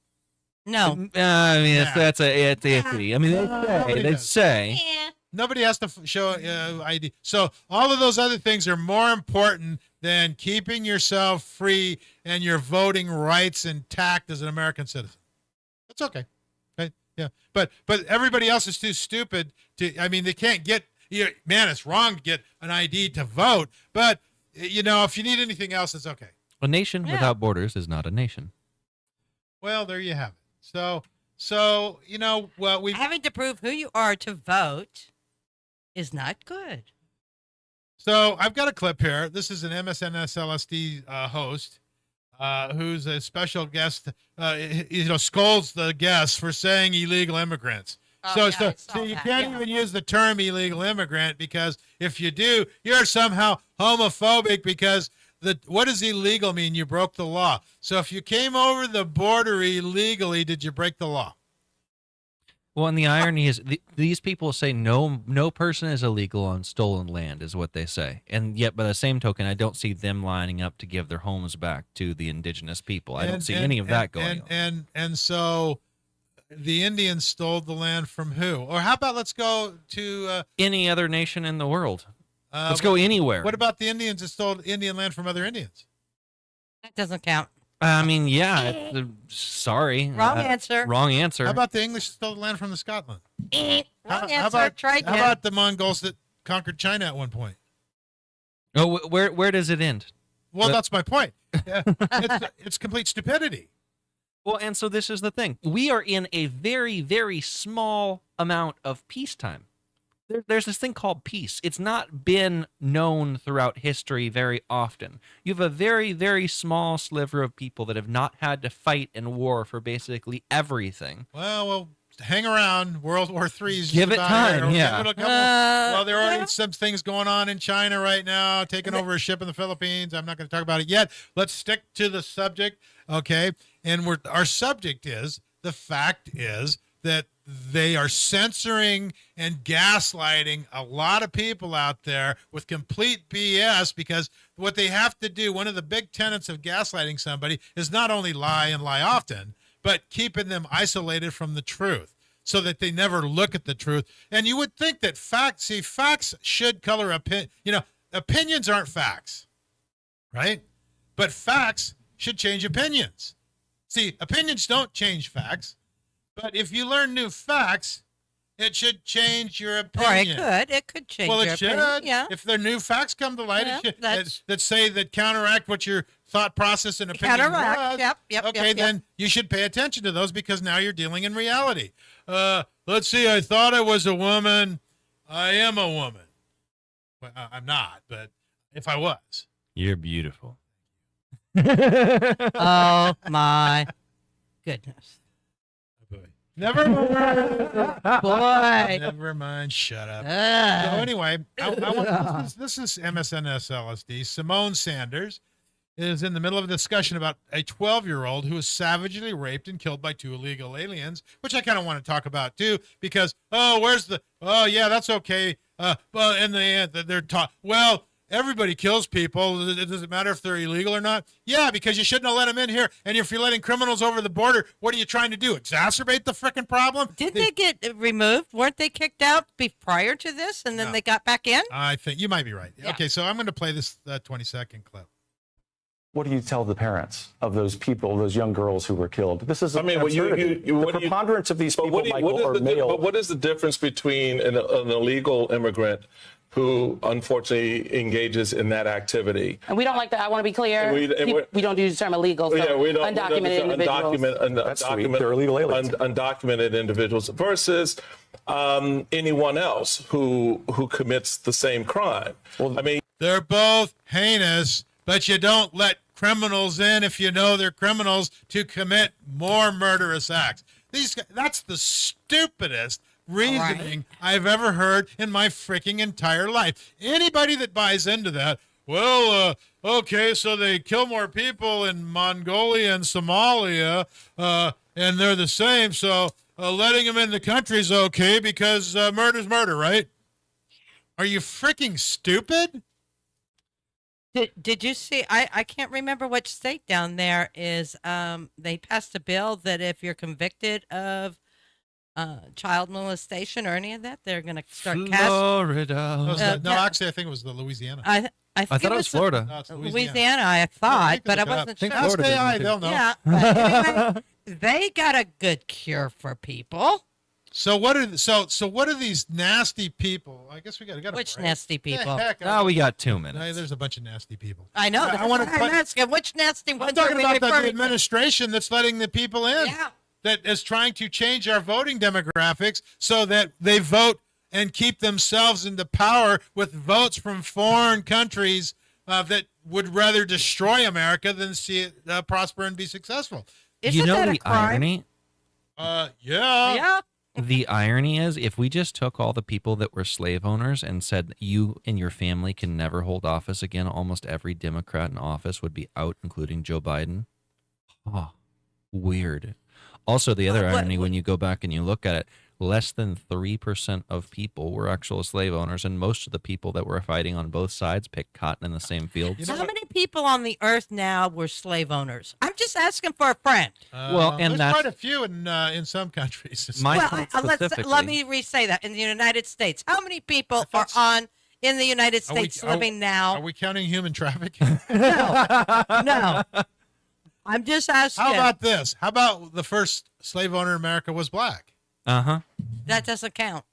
Speaker 3: No.
Speaker 2: I mean,
Speaker 1: Yeah.
Speaker 2: it's iffy. I mean,
Speaker 1: Nobody
Speaker 2: they
Speaker 1: does.
Speaker 2: say.
Speaker 1: Nobody has to show ID. So all of those other things are more important than keeping yourself free and your voting rights intact as an American citizen. That's okay. Right? Yeah. But everybody else is too stupid to. I mean, they can't get. Man, it's wrong to get an ID to vote. But if you need anything else, it's okay.
Speaker 2: A nation
Speaker 3: Yeah.
Speaker 2: without borders is not a nation.
Speaker 1: Well, there you have it. So what we.
Speaker 3: Having to prove who you are to vote is not good.
Speaker 1: So I've got a clip here. This is an MSNSLSD host who's a special guest. Scolds the guests for saying illegal immigrants.
Speaker 3: Oh,
Speaker 1: so
Speaker 3: yeah, I saw
Speaker 1: so you
Speaker 3: that,
Speaker 1: can't
Speaker 3: yeah.
Speaker 1: even use the term illegal immigrant because if you do, you're somehow homophobic because what does illegal mean? You broke the law. So if you came over the border illegally, did you break the law?
Speaker 2: Well, and the irony is these people say no person is illegal on stolen land is what they say. And yet by the same token, I don't see them lining up to give their homes back to the indigenous people. I don't see any of that going on.
Speaker 1: And so the Indians stole the land from who? Or how about let's go to
Speaker 2: Any other nation in the world. Let's go anywhere.
Speaker 1: What about the Indians that stole Indian land from other Indians?
Speaker 3: That doesn't count.
Speaker 2: I mean, yeah. Sorry.
Speaker 3: Wrong answer.
Speaker 2: Wrong answer.
Speaker 1: How about the English that stole the land from the Scotland?
Speaker 3: Wrong
Speaker 1: How
Speaker 3: answer.
Speaker 1: about,
Speaker 3: Try
Speaker 1: how
Speaker 3: again.
Speaker 1: about the Mongols that conquered China at one point?
Speaker 2: Oh, where does it end?
Speaker 1: Well,
Speaker 2: But-
Speaker 1: that's my point. Yeah, it's complete stupidity.
Speaker 2: Well, and so this is the thing. We are in a very, very small amount of peacetime. There's this thing called peace. It's not been known throughout history very often. You have a very, very small sliver of people that have not had to fight in war for basically everything.
Speaker 1: Well, hang around. World War III is
Speaker 2: Give
Speaker 1: just
Speaker 2: it
Speaker 1: about
Speaker 2: time,
Speaker 1: here.
Speaker 2: yeah.
Speaker 1: Give it a couple- well, there are
Speaker 3: yeah.
Speaker 1: some things going on in China right now, taking over a ship in the Philippines. I'm not going to talk about it yet. Let's stick to the subject, okay? And our subject is, the fact is that they are censoring and gaslighting a lot of people out there with complete BS, because what they have to do, one of the big tenets of gaslighting somebody is not only lie and lie often, but keeping them isolated from the truth so that they never look at the truth. And you would think that facts should color opinion. Opinions aren't facts, right? But facts should change opinions. See, opinions don't change facts. But if you learn new facts It should change your
Speaker 3: Or
Speaker 1: opinion.
Speaker 3: it could change
Speaker 1: Well,
Speaker 3: your
Speaker 1: it should.
Speaker 3: opinion. Yeah.
Speaker 1: If there are new facts come to light,
Speaker 3: Yeah,
Speaker 1: it should,
Speaker 3: that's-
Speaker 1: that say that counteract what your thought process and opinion
Speaker 3: Counteract,
Speaker 1: was.
Speaker 3: yep,
Speaker 1: Okay,
Speaker 3: yep.
Speaker 1: then you should pay attention to those because now you're dealing in reality. Let's see. I thought I was a woman. I am a woman. Well, I'm not, but if I was.
Speaker 2: You're beautiful.
Speaker 3: Oh my goodness.
Speaker 1: Never mind.
Speaker 3: Boy.
Speaker 1: Never mind. Shut up. So
Speaker 3: Ugh.
Speaker 1: anyway, this is MSNS LSD. Simone Sanders is in the middle of a discussion about a 12-year-old who was savagely raped and killed by 2 illegal aliens, which I kind of want to talk about too, because that's okay. Well, in the end, they're taught. Well, everybody kills people. It doesn't matter if they're illegal or not. Yeah, because you shouldn't have let them in here. And if you're letting criminals over the border, what are you trying to do? Exacerbate the frickin' problem?
Speaker 3: Did they get removed? Weren't they kicked out prior to this and then
Speaker 1: No.
Speaker 3: they got back in?
Speaker 1: I think you might be right.
Speaker 3: Yeah.
Speaker 1: Okay, so I'm going to play this 20-second clip.
Speaker 9: What do you tell the parents of those people, those young girls who were killed? This is
Speaker 10: I mean,
Speaker 9: absurdity.
Speaker 10: what
Speaker 9: the
Speaker 10: do you-
Speaker 9: preponderance of these
Speaker 10: But
Speaker 9: people, Michael, are male.
Speaker 10: But what is the difference between an illegal immigrant who unfortunately engages in that activity?
Speaker 11: And we don't like that. I want to be clear.
Speaker 10: And
Speaker 11: We don't use the term illegal. So undocumented individuals.
Speaker 9: That's sweet. They're illegal aliens.
Speaker 10: Undocumented individuals versus anyone else who commits the same crime. Well, I mean,
Speaker 1: They're both heinous, but you don't let criminals in if you know they're criminals to commit more murderous acts. That's the stupidest reasoning I've ever heard in my freaking entire life. Anybody that buys into that, well, okay, so they kill more people in Mongolia and Somalia, and they're the same, so letting them in the country is okay because murder's murder, right? Are you freaking stupid?
Speaker 3: Did you see? I can't remember which state down there is. They passed a bill that if you're convicted of child molestation or any of that, they're going to start
Speaker 2: Florida.
Speaker 1: No, actually, I think it was the Louisiana.
Speaker 3: I
Speaker 2: thought it was Florida.
Speaker 1: No, it's
Speaker 3: Louisiana, I thought,
Speaker 1: you can
Speaker 3: but I
Speaker 1: look it up.
Speaker 3: wasn't
Speaker 2: Think
Speaker 3: sure.
Speaker 2: Florida did one, too.
Speaker 1: They'll know.
Speaker 3: Yeah, but anyway, they got a good cure for people.
Speaker 1: So what are these nasty people? I guess we got to
Speaker 3: Which nasty people?
Speaker 2: Now we got 2 minutes.
Speaker 1: There's a bunch of nasty people.
Speaker 3: I know.
Speaker 1: I want to.
Speaker 3: I'm asking which nasty ones
Speaker 1: I'm talking
Speaker 3: are we
Speaker 1: about the
Speaker 3: referring to?
Speaker 1: administration that's letting the people in.
Speaker 3: Yeah.
Speaker 1: That is trying to change our voting demographics so that they vote and keep themselves into power with votes from foreign countries that would rather destroy America than see it prosper and be successful.
Speaker 3: Isn't that a
Speaker 2: the
Speaker 3: crime?
Speaker 2: irony?
Speaker 1: Yeah.
Speaker 3: Yeah.
Speaker 2: The irony is, if we just took all the people that were slave owners and said you and your family can never hold office again, almost every Democrat in office would be out, including Joe Biden. Oh, weird. Also, the other irony, when you go back and you look at it, less than 3% of people were actual slave owners, and most of the people that were fighting on both sides picked cotton in the same fields.
Speaker 3: How many people on the earth now were slave owners? I'm just asking for a friend.
Speaker 2: Well, and
Speaker 1: there's
Speaker 2: that's
Speaker 1: quite a few in some countries.
Speaker 2: my
Speaker 3: Well,
Speaker 2: point
Speaker 3: let
Speaker 2: specifically.
Speaker 3: me re-say that. In the United States, how many people are in the United States living now?
Speaker 1: Are we counting human trafficking?
Speaker 3: No. I'm just asking.
Speaker 1: How about this? How about the first slave owner in America was black?
Speaker 2: Uh-huh.
Speaker 3: That doesn't count.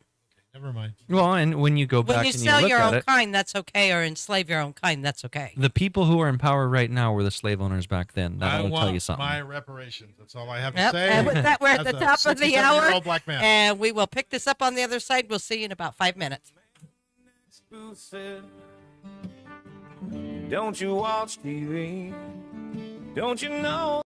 Speaker 1: Never mind.
Speaker 2: Well, and when you go back
Speaker 3: When you
Speaker 2: and
Speaker 3: sell
Speaker 2: you look
Speaker 3: your
Speaker 2: at
Speaker 3: own
Speaker 2: it,
Speaker 3: kind, that's okay, or enslave your own kind, that's okay.
Speaker 2: the people who are in power right now were the slave owners back then.
Speaker 1: I
Speaker 2: That'll
Speaker 1: want
Speaker 2: tell you something.
Speaker 1: my reparations. That's all I have to
Speaker 3: Yep.
Speaker 1: say.
Speaker 3: And with that, we're at
Speaker 1: As
Speaker 3: the
Speaker 1: a
Speaker 3: top of the hour,
Speaker 1: 67-year-old black man.
Speaker 3: and we will pick this up on the other side. We'll see you in about 5 minutes.
Speaker 7: Don't you watch TV? Don't you know?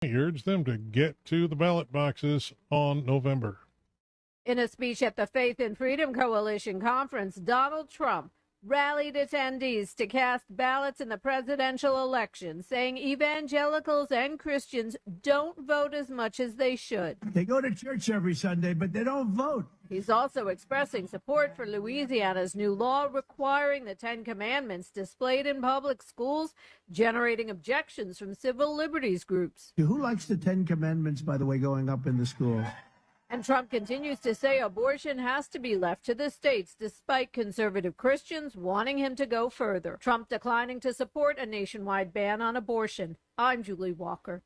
Speaker 12: He urged them to get to the ballot boxes on November.
Speaker 13: In a speech at the Faith and Freedom Coalition conference, Donald Trump rallied attendees to cast ballots in the presidential election, saying evangelicals and Christians don't vote as much as they should.
Speaker 14: They go to church every Sunday, but they don't vote.
Speaker 13: He's also expressing support for Louisiana's new law requiring the Ten Commandments displayed in public schools, generating objections from civil liberties groups.
Speaker 14: Who likes the Ten Commandments, by the way, going up in the schools?
Speaker 13: And Trump continues to say abortion has to be left to the states, despite conservative Christians wanting him to go further. Trump declining to support a nationwide ban on abortion. I'm Julie Walker.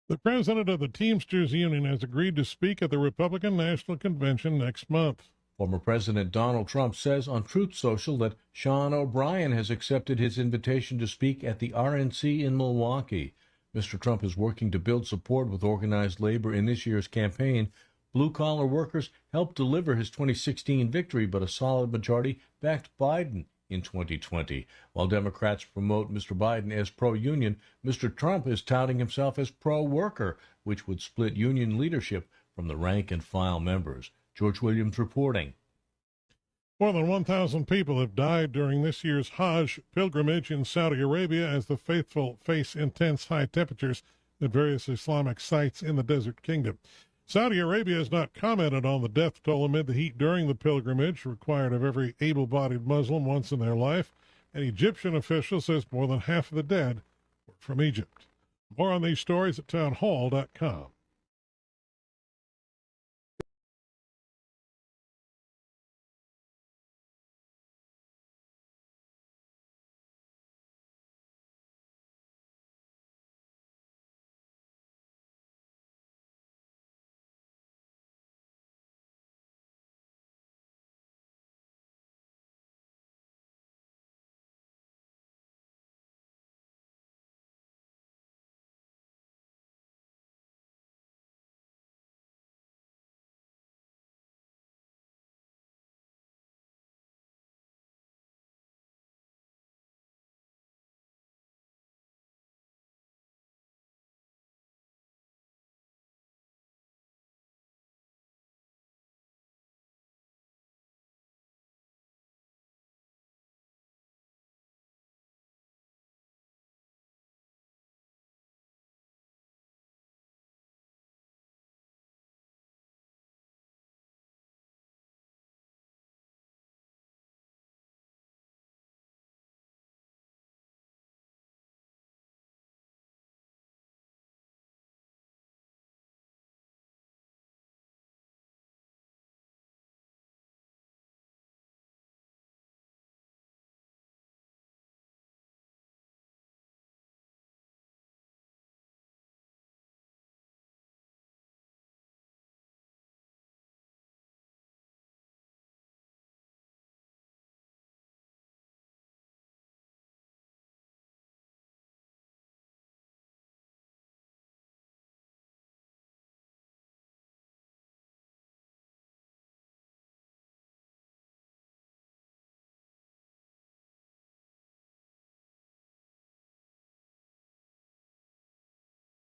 Speaker 12: The president of the Teamsters Union has agreed to speak at the Republican National Convention next month.
Speaker 15: Former President Donald Trump says on Truth Social that Sean O'Brien has accepted his invitation to speak at the RNC in Milwaukee. Mr. Trump is working to build support with organized labor in this year's campaign. Blue-collar workers helped deliver his 2016 victory, but a solid majority backed Biden in 2020. While Democrats promote Mr. Biden as pro-union, Mr. Trump is touting himself as pro-worker, which would split union leadership from the rank-and-file members. George Williams reporting.
Speaker 12: More than 1,000 people have died during this year's Hajj pilgrimage in Saudi Arabia as the faithful face intense high temperatures at various Islamic sites in the Desert Kingdom. Saudi Arabia has not commented on the death toll amid the heat during the pilgrimage, required of every able-bodied Muslim once in their life. An Egyptian official says more than half of the dead were from Egypt. More on these stories at townhall.com.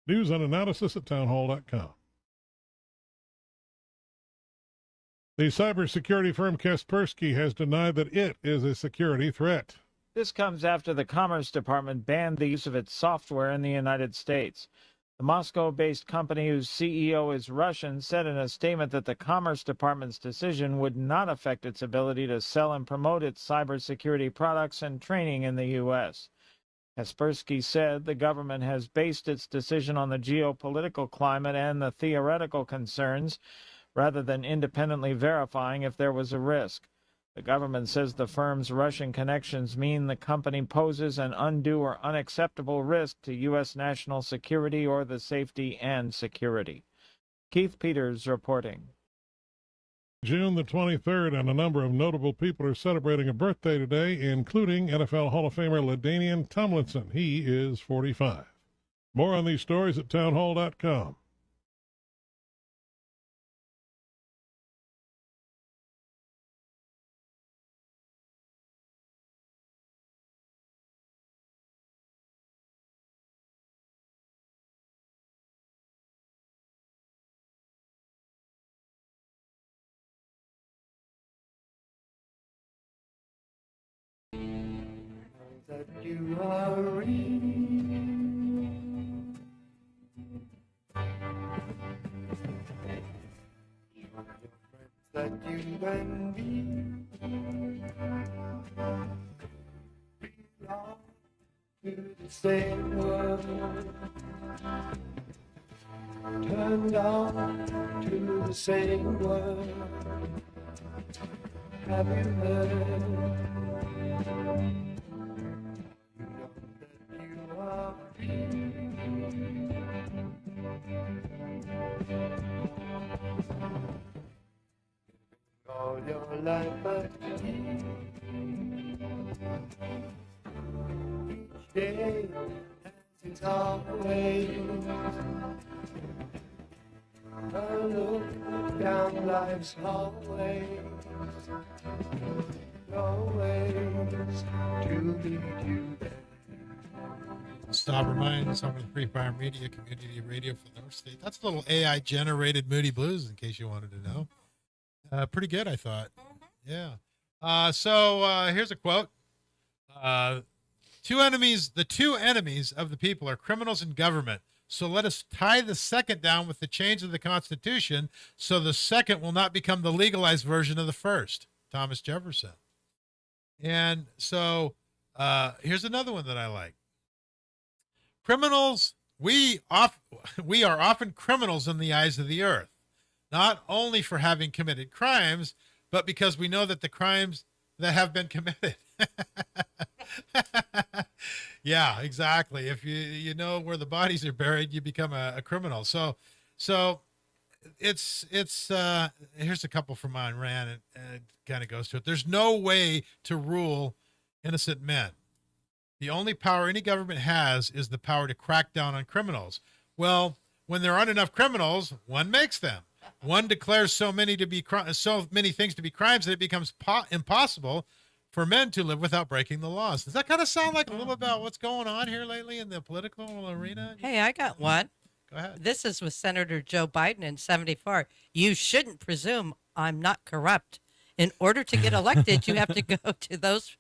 Speaker 12: News and analysis at townhall.com. The cybersecurity firm Kaspersky has denied that it is a security threat.
Speaker 16: This comes after the Commerce Department banned the use of its software in the United States. The Moscow-based company, whose CEO is Russian, said in a statement that the Commerce Department's decision would not affect its ability to sell and promote its cybersecurity products and training in the U.S. Kaspersky said the government has based its decision on the geopolitical climate and the theoretical concerns, rather than independently verifying if there was a risk. The government says the firm's Russian connections mean the company poses an undue or unacceptable risk to U.S. national security or the safety and security. Keith Peters reporting.
Speaker 12: June the 23rd, and a number of notable people are celebrating a birthday today, including NFL Hall of Famer LaDainian Tomlinson. He is 45. More on these stories at townhall.com.
Speaker 17: that you are real. That you and me belong to the same world, turned on to the same world. Have you heard? You know that you are free. All your life but each day has its own ways. A look down life's hallways, always to lead you there.
Speaker 1: Stop reminds home of the Free Fire Media Community Radio for the North State. That's a little AI generated Moody Blues, in case you wanted to know. Pretty good, I thought. Yeah. So here's a quote. The two enemies of the people are criminals and government. So let us tie the second down with the change of the Constitution so the second will not become the legalized version of the first. Thomas Jefferson. And so here's another one that I like. Criminals, we are often criminals in the eyes of the earth, not only for having committed crimes, but because we know that the crimes that have been committed. Yeah, exactly. If you know where the bodies are buried, you become a criminal. So it's here's a couple from Ayn Rand, and it kind of goes to it. There's no way to rule innocent men. The only power any government has is the power to crack down on criminals. Well, when there aren't enough criminals, one makes them. One declares so many things to be crimes that it becomes impossible for men to live without breaking the laws. Does that kind of sound like a little about what's going on here lately in the political arena?
Speaker 3: Hey, I got one.
Speaker 1: Go ahead.
Speaker 3: This is with Senator Joe Biden in 74. You shouldn't presume I'm not corrupt. In order to get elected, you have to go to those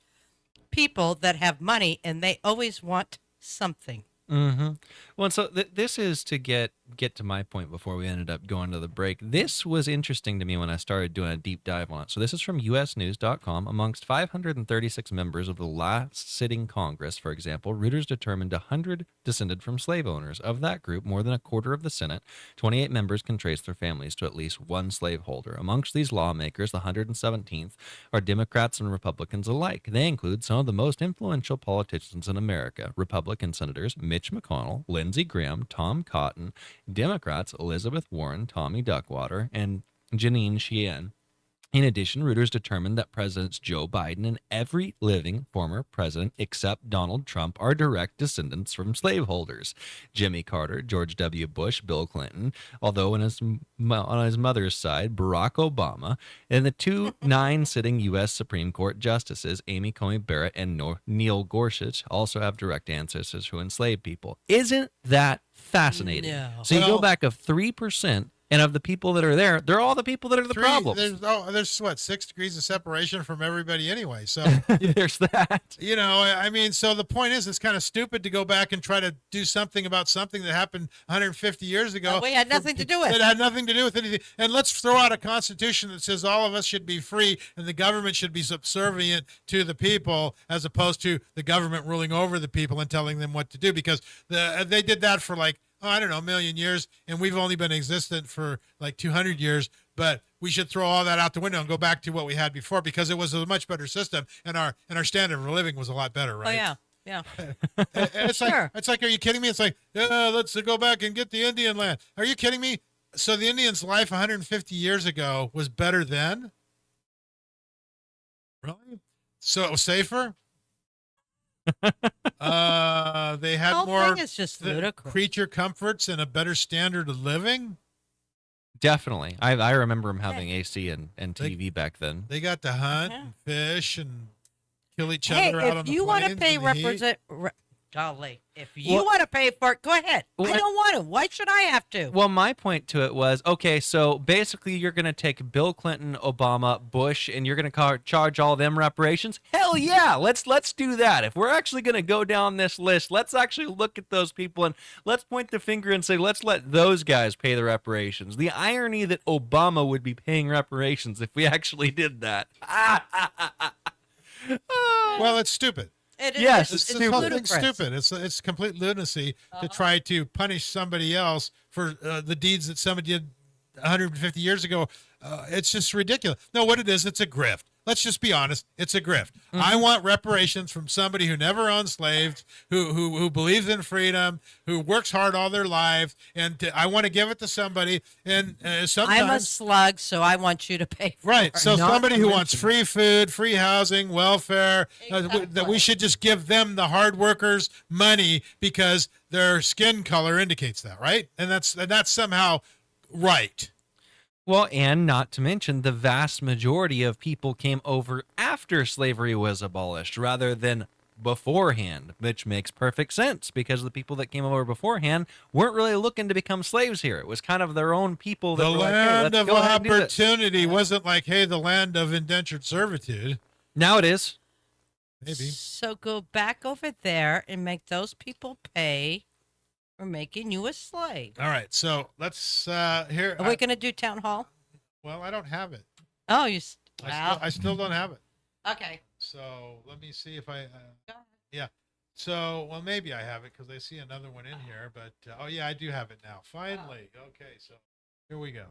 Speaker 3: people that have money, and they always want something.
Speaker 2: Mm-hmm. Well, so this is to get to my point before we ended up going to the break. This was interesting to me when I started doing a deep dive on it. So this is from usnews.com. Amongst 536 members of the last sitting Congress, for example, Reuters determined 100 descended from slave owners. Of that group, more than a quarter of the Senate, 28 members can trace their families to at least one slaveholder. Amongst these lawmakers, the 117th, are Democrats and Republicans alike. They include some of the most influential politicians in America. Republican senators Mitch McConnell, Lindsey Graham, Tom Cotton, Democrats Elizabeth Warren, Tommy Duckwater, and Jeanine Sheehan. In addition, Reuters determined that Presidents Joe Biden and every living former president except Donald Trump are direct descendants from slaveholders. Jimmy Carter, George W. Bush, Bill Clinton, although on his mother's side, Barack Obama, and the two 9 sitting U.S. Supreme Court justices, Amy Coney Barrett and Neil Gorsuch, also have direct ancestors who enslaved people. Isn't that fascinating?
Speaker 3: No.
Speaker 2: So you go back of 3%. And of the people that are there, they're all the people that are the problems.
Speaker 1: There's what, 6 degrees of separation from everybody anyway. So
Speaker 2: there's that.
Speaker 1: You know, I mean, so the point is, it's kind of stupid to go back and try to do something about something that happened 150 years ago.
Speaker 3: That we had nothing to do with.
Speaker 1: It had nothing to do with anything. And let's throw out a constitution that says all of us should be free and the government should be subservient to the people, as opposed to the government ruling over the people and telling them what to do. Because they did that for I don't know, a million years, and we've only been existent for like 200 years, but we should throw all that out the window and go back to what we had before, because it was a much better system, and our standard of living was a lot better, right?
Speaker 3: Oh, yeah.
Speaker 1: It's
Speaker 3: Sure.
Speaker 1: like, are you kidding me? It's like, let's go back and get the Indian land. Are you kidding me? So the Indians' life 150 years ago was better then? Really? So it was safer? They had
Speaker 3: whole
Speaker 1: more
Speaker 3: thing is just ludicrous.
Speaker 1: creature comforts and a better standard of living.
Speaker 2: Definitely. I remember them having AC and TV back then.
Speaker 1: They got to hunt and fish and kill each other
Speaker 3: Hey,
Speaker 1: out on
Speaker 3: if
Speaker 1: the
Speaker 3: you want to
Speaker 1: plains
Speaker 3: pay
Speaker 1: in the heat.
Speaker 3: Golly, if you want to pay for it, go ahead. I don't want to. Why should I have to?
Speaker 2: Well, my point to it was, okay, so basically you're going to take Bill Clinton, Obama, Bush, and you're going to charge all them reparations? Hell yeah, let's do that. If we're actually going to go down this list, let's actually look at those people and let's point the finger and say, let's let those guys pay the reparations. The irony that Obama would be paying reparations if we actually did that.
Speaker 1: Well, it's stupid.
Speaker 2: Yes,
Speaker 1: it's
Speaker 2: stupid.
Speaker 1: whole thing's stupid. It's complete lunacy to try to punish somebody else for the deeds that somebody did 150 years ago. It's just ridiculous. No, what it is, it's a grift. Let's just be honest. It's a grift. I want reparations from somebody who never owned slaves, who believes in freedom, who works hard all their lives, and I want to give it to somebody. And sometimes
Speaker 3: I'm a slug, so I want you to pay for
Speaker 1: right.
Speaker 3: it.
Speaker 1: So somebody who wants free food, free housing, welfare, that we should just give them, the hard workers, money because their skin color indicates that, right? And that's somehow right.
Speaker 2: Well, and not to mention the vast majority of people came over after slavery was abolished rather than beforehand, which makes perfect sense because the people that came over beforehand weren't really looking to become slaves here. It was kind of their own people. That
Speaker 1: The
Speaker 2: were
Speaker 1: land
Speaker 2: like, hey,
Speaker 1: of
Speaker 2: let's go ahead and do this.
Speaker 1: opportunity wasn't like, hey, the land of indentured servitude.
Speaker 2: Now it is.
Speaker 1: Maybe.
Speaker 3: So go back over there and make those people pay for making you a slave.
Speaker 1: All right. So let's here.
Speaker 3: Are we going to do town hall?
Speaker 1: Well, I don't have it.
Speaker 3: Oh, you.
Speaker 1: I still don't have it.
Speaker 3: Okay.
Speaker 1: So let me see if I. Yeah. So well, maybe I have it because I see another one in here. But oh yeah, I do have it now. Finally. Okay. So here we go.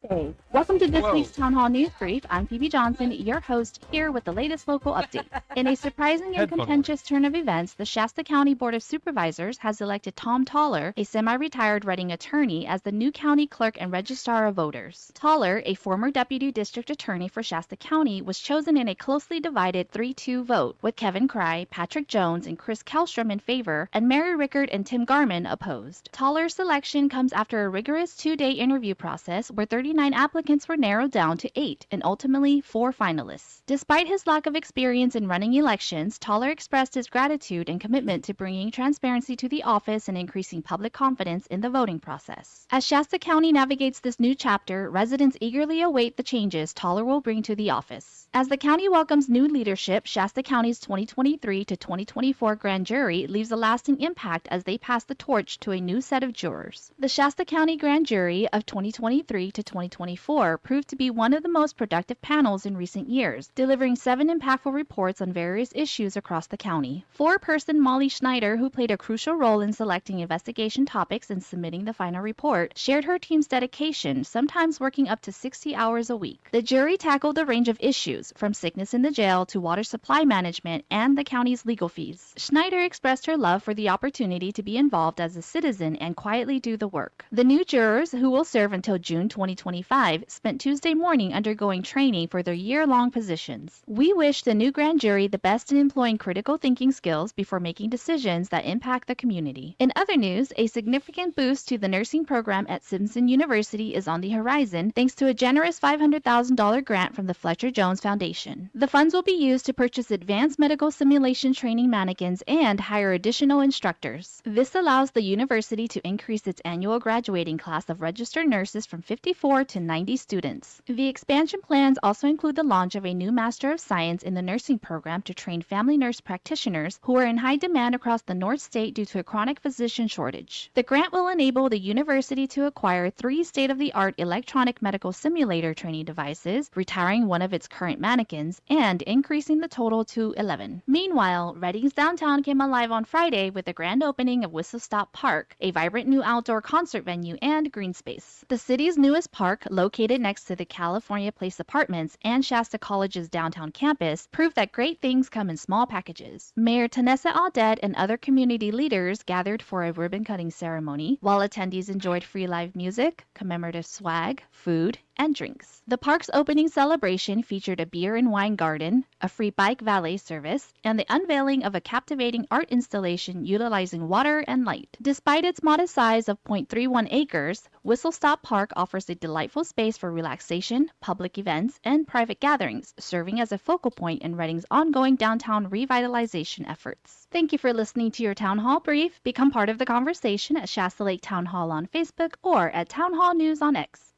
Speaker 18: Hey, welcome to this week's Town Hall News Brief. I'm Phoebe Johnson, your host, here with the latest local update. In a surprising and contentious turn of events, the Shasta County Board of Supervisors has elected Tom Toller, a semi-retired Reading attorney, as the new county clerk and registrar of voters. Toller, a former deputy district attorney for Shasta County, was chosen in a closely divided 3-2 vote, with Kevin Cry, Patrick Jones, and Chris Kellstrom in favor, and Mary Rickard and Tim Garman opposed. Toller's selection comes after a rigorous 2-day interview process where 39 applicants were narrowed down to 8 and ultimately 4 finalists. Despite his lack of experience in running elections, Toller expressed his gratitude and commitment to bringing transparency to the office and increasing public confidence in the voting process. As Shasta County navigates this new chapter, residents eagerly await the changes Toller will bring to the office. As the county welcomes new leadership, Shasta County's 2023 to 2024 grand jury leaves a lasting impact as they pass the torch to a new set of jurors. The Shasta County grand jury of 2023 to 2024 proved to be one of the most productive panels in recent years, delivering 7 impactful reports on various issues across the county. 4-person Molly Schneider, who played a crucial role in selecting investigation topics and submitting the final report, shared her team's dedication, sometimes working up to 60 hours a week. The jury tackled a range of issues, from sickness in the jail to water supply management and the county's legal fees. Schneider expressed her love for the opportunity to be involved as a citizen and quietly do the work. The new jurors, who will serve until June 2025, spent Tuesday morning undergoing training for their year-long positions. We wish the new grand jury the best in employing critical thinking skills before making decisions that impact the community. In other news, a significant boost to the nursing program at Simpson University is on the horizon thanks to a generous $500,000 grant from the Fletcher Jones Foundation. The funds will be used to purchase advanced medical simulation training mannequins and hire additional instructors. This allows the university to increase its annual graduating class of registered nurses from 54 to 90 students. The expansion plans also include the launch of a new Master of Science in the nursing program to train family nurse practitioners who are in high demand across the North State due to a chronic physician shortage. The grant will enable the university to acquire 3 state-of-the-art electronic medical simulator training devices, retiring one of its current mannequins, and increasing the total to 11. Meanwhile, Reading's downtown came alive on Friday with the grand opening of Whistle Stop Park, a vibrant new outdoor concert venue and green space. The city's newest park, located next to the California Place Apartments and Shasta College's downtown campus, proved that great things come in small packages. Mayor Tanessa Audette and other community leaders gathered for a ribbon-cutting ceremony, while attendees enjoyed free live music, commemorative swag, food, and drinks. The park's opening celebration featured a beer and wine garden, a free bike valet service, and the unveiling of a captivating art installation utilizing water and light. Despite its modest size of 0.31 acres, Whistle Stop Park offers a delightful space for relaxation, public events, and private gatherings, serving as a focal point in Reading's ongoing downtown revitalization efforts. Thank you for listening to your Town Hall Brief. Become part of the conversation at Shasta Lake Town Hall on Facebook or at Town Hall News on X.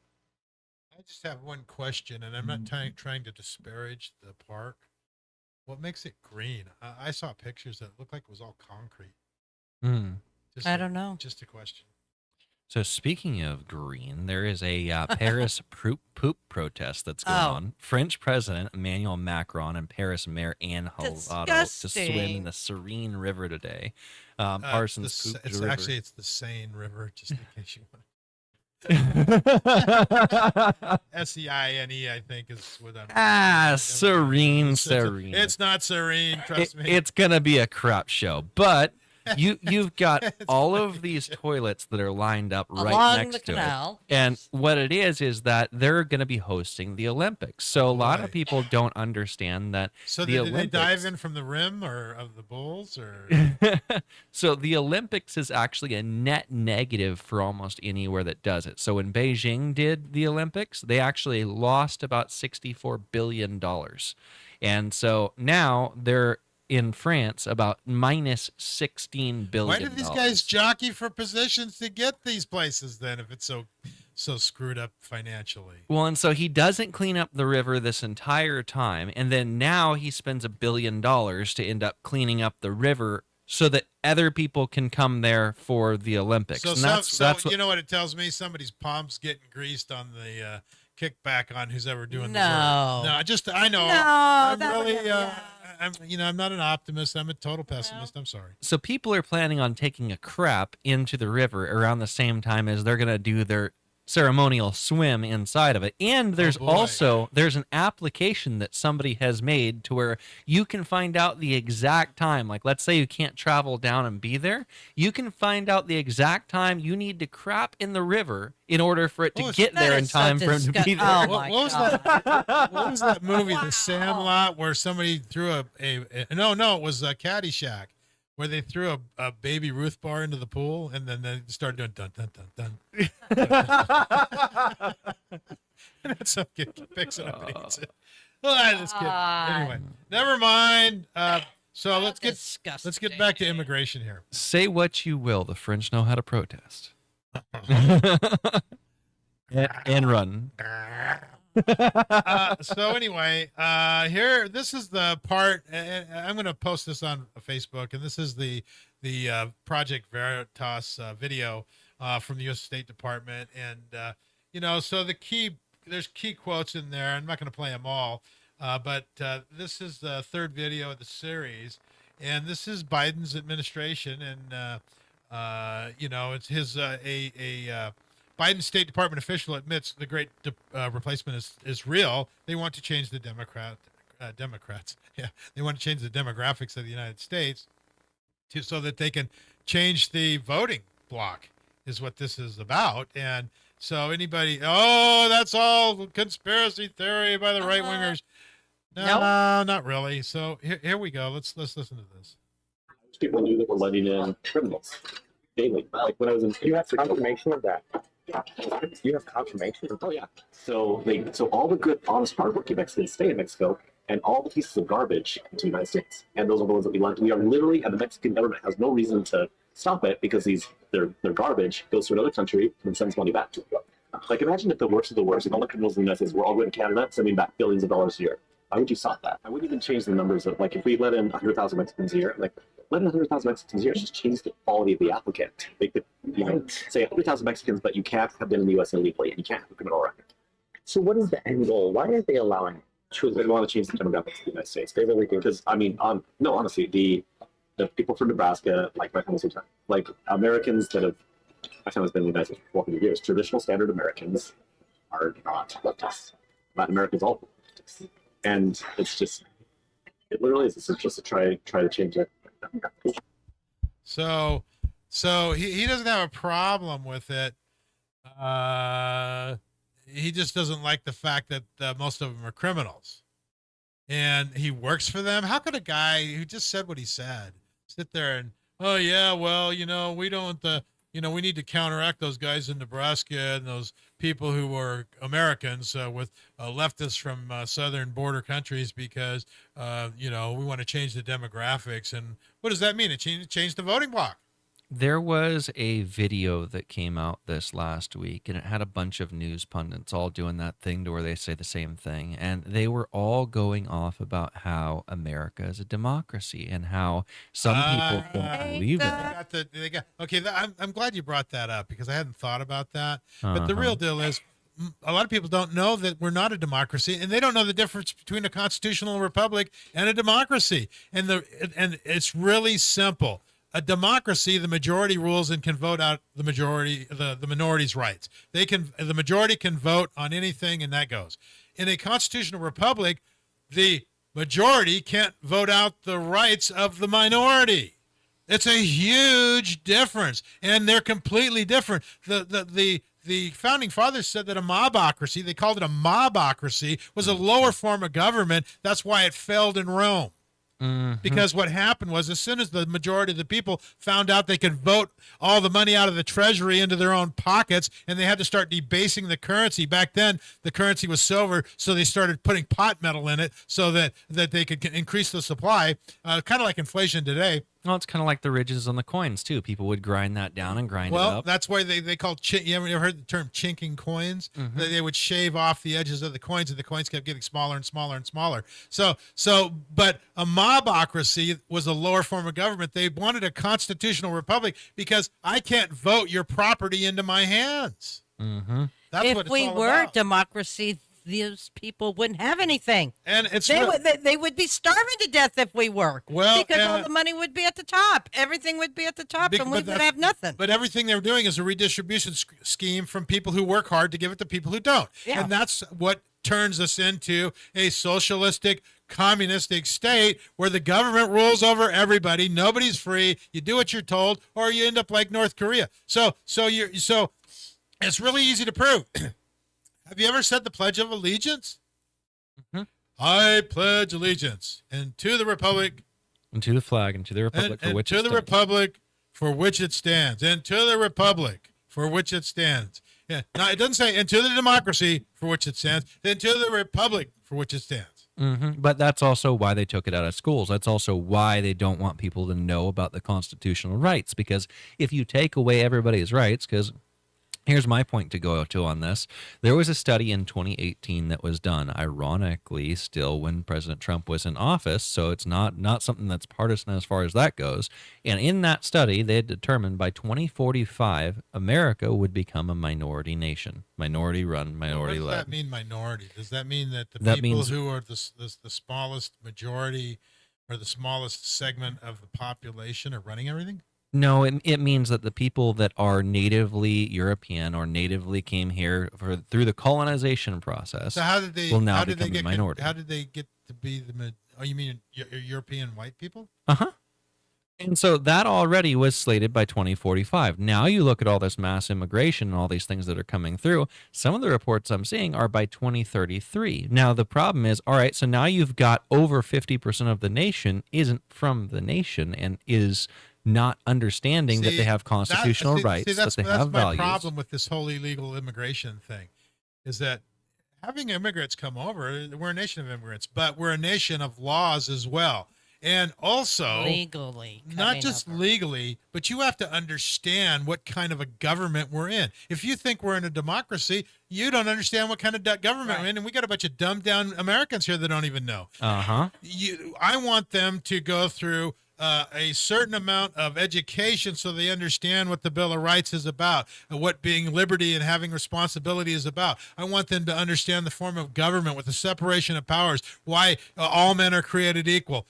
Speaker 1: I just have one question, and I'm not trying to disparage the park. What makes it green? I saw pictures that looked like it was all concrete.
Speaker 3: I don't know.
Speaker 1: Just a question.
Speaker 2: So speaking of green, there is a Paris poop protest that's going on. French President Emmanuel Macron and Paris Mayor Anne Hidalgo to swim in the Seine River today. Parsons pooped the river.
Speaker 1: Actually, it's the Seine River, just in case you want. S-E-I-N-E, I think, is what I'm.
Speaker 2: Serene.
Speaker 1: It's not serene. Trust me.
Speaker 2: It's gonna be a crap show, but you've got all of these toilets that are lined up right
Speaker 3: Along
Speaker 2: next
Speaker 3: the
Speaker 2: to
Speaker 3: canal.
Speaker 2: it, and what it is that they're going to be hosting the Olympics. So a lot of people don't understand that.
Speaker 1: So
Speaker 2: the
Speaker 1: did
Speaker 2: Olympics,
Speaker 1: they dive in from the rim or of the bulls or?
Speaker 2: So the Olympics is actually a net negative for almost anywhere that does it. So when Beijing did the Olympics, they actually lost about $64 billion. And so now they're in France about minus $16 billion.
Speaker 1: Why did these guys jockey for positions to get these places then if it's so screwed up financially?
Speaker 2: Well, and so he doesn't clean up the river this entire time, and then now he spends $1 billion to end up cleaning up the river so that other people can come there for the Olympics.
Speaker 1: So,
Speaker 2: and that's
Speaker 1: you know what it tells me? Somebody's palms getting greased on the kickback on who's ever doing the work. No, I know. I'm really, I'm not an optimist. I'm a total pessimist. I'm sorry.
Speaker 2: So people are planning on taking a crap into the river around the same time as they're going to do their ceremonial swim inside of it. And there's there's an application that somebody has made to where you can find out the exact time. Like, let's say you can't travel down and be there. You can find out the exact time you need to crap in the river in order for it to get there in time for him to be there.
Speaker 3: Oh
Speaker 1: what was that movie, The Sandlot, where somebody threw it was Caddyshack, where they threw a baby Ruth bar into the pool and then they started doing dun dun dun dun. And that's some kid picks it up and eats it. This kid. Anyway, never mind. So let's get back to immigration here.
Speaker 2: Say what you will, the French know how to protest. and run.
Speaker 1: So anyway, this is the part, and I'm going to post this on Facebook, and this is the Project Veritas video from the U.S. State Department, and so there's key quotes in there. I'm not going to play them all, but this is the third video of the series, and this is Biden's administration, and it's his Biden State Department official admits the great replacement is real. They want to change the Democrats. Yeah, they want to change the demographics of the United States so that they can change the voting block is what this is about. And so that's all conspiracy theory by the right wingers. No, not really. So here we go. Let's listen to this.
Speaker 9: People knew that we're letting in criminals daily. Like when I was in, you have confirmation of that. You have confirmation? Oh yeah. So all the good, honest, hardworking Mexicans stay in Mexico, and all the pieces of garbage into the United States. And those are the ones that we left. We are literally, and the Mexican government has no reason to stop it because their garbage goes to another country and sends money back to them. Like imagine if the worst of the worst, if all the criminals in the United States were all going to Canada, sending back billions of dollars a year. Why would you stop that? I wouldn't even change the numbers of, like, if we let in 100,000 Mexicans a year, like, let in 100,000 Mexicans a year, just change the quality of the applicant. They could, say 100,000 Mexicans, but you can't have been in the U.S. illegally, and you can't have a criminal record. So what is the end goal? Why are they allowing? They want to change the demographics of the United States. They really do. Because, honestly, the people from Nebraska, like my family's time, like Americans that have, my family's been in the United States for 400 years, traditional standard Americans are not leftists. Latin Americans all leftists. And it's just, it literally is. It's just to try to change it.
Speaker 1: So he doesn't have a problem with it. he just doesn't like the fact that most of them are criminals, and he works for them. How could a guy who just said what he said sit there and, oh yeah, well, we don't, we need to counteract those guys in Nebraska and those people who were Americans with leftists from southern border countries because, we want to change the demographics. And what does that mean? It changed the voting bloc.
Speaker 2: There was a video that came out this last week, and it had a bunch of news pundits all doing that thing to where they say the same thing. And they were all going off about how America is a democracy and how some people don't believe it.
Speaker 1: Okay, I'm glad you brought that up because I hadn't thought about that. But the real deal is a lot of people don't know that we're not a democracy, and they don't know the difference between a constitutional republic and a democracy. And it's really simple. A democracy, the majority rules and can vote out the minority's rights. The majority can vote on anything, and that goes. In a constitutional republic, the majority can't vote out the rights of the minority. It's a huge difference, and they're completely different. The founding fathers said that a mobocracy, they called it a mobocracy, was a lower form of government. That's why it failed in Rome. Mm-hmm. Because what happened was, as soon as the majority of the people found out they could vote all the money out of the treasury into their own pockets, and they had to start debasing the currency. Back then, the currency was silver, so they started putting pot metal in it so that they could increase the supply, kind of like inflation today.
Speaker 2: Well, it's kind of like the ridges on the coins, too. People would grind that down and grind it up.
Speaker 1: Well, that's why they called you ever heard the term chinking coins? Mm-hmm. They would shave off the edges of the coins, and the coins kept getting smaller and smaller and smaller. But a mobocracy was a lower form of government. They wanted a constitutional republic because I can't vote your property into my hands.
Speaker 2: Mm-hmm.
Speaker 1: That's
Speaker 3: if
Speaker 1: what it's
Speaker 3: we
Speaker 1: all
Speaker 3: were
Speaker 1: about.
Speaker 3: democracy, those people wouldn't have anything.
Speaker 1: And
Speaker 3: they would be starving to death if we were.
Speaker 1: Well,
Speaker 3: because all the money would be at the top. Everything would be at the top, and we would have nothing.
Speaker 1: But everything they're doing is a redistribution scheme from people who work hard to give it to people who don't.
Speaker 3: Yeah.
Speaker 1: And that's what turns us into a socialistic, communistic state where the government rules over everybody. Nobody's free. You do what you're told, or you end up like North Korea. So it's really easy to prove. Have you ever said the Pledge of Allegiance?
Speaker 2: Mm-hmm.
Speaker 1: I pledge allegiance, and to the republic,
Speaker 2: and to the flag, and to the republic for which it stands.
Speaker 1: To the republic for which it stands, and to the republic for which it stands. Yeah. Now, it doesn't say, and to the democracy for which it stands, then to the republic for which it stands.
Speaker 2: Mm-hmm. But that's also why they took it out of schools. That's also why they don't want people to know about the constitutional rights, because if you take away everybody's rights, because here's my point to go to on this. There was a study in 2018 that was done, ironically, still when President Trump was in office, so it's not something that's partisan as far as that goes. And in that study, they had determined by 2045, America would become a minority nation. Minority-run, minority-led.
Speaker 1: What does that mean, minority? Does that mean that the people
Speaker 2: means,
Speaker 1: who are the smallest majority or the smallest segment of the population are running everything?
Speaker 2: No, it means that the people that are natively European or natively came here through the colonization process will now become a minority.
Speaker 1: How did they get to be you mean European white people?
Speaker 2: Uh-huh. And so that already was slated by 2045. Now you look at all this mass immigration and all these things that are coming through. Some of the reports I'm seeing are by 2033. Now the problem is, all right, so now you've got over 50% of the nation isn't from the nation and is not understanding that they have constitutional rights, that they have values.
Speaker 1: That's my problem with this whole illegal immigration thing, is that having immigrants come over, we're a nation of immigrants, but we're a nation of laws as well. And also,
Speaker 3: legally,
Speaker 1: not just legally, but you have to understand what kind of a government we're in. If you think we're in a democracy, you don't understand what kind of government we're in. And we got a bunch of dumbed down Americans here that don't even know.
Speaker 2: Uh-huh.
Speaker 1: I want them to go through a certain amount of education so they understand what the Bill of Rights is about, what being liberty and having responsibility is about. I want them to understand the form of government with the separation of powers, why all men are created equal.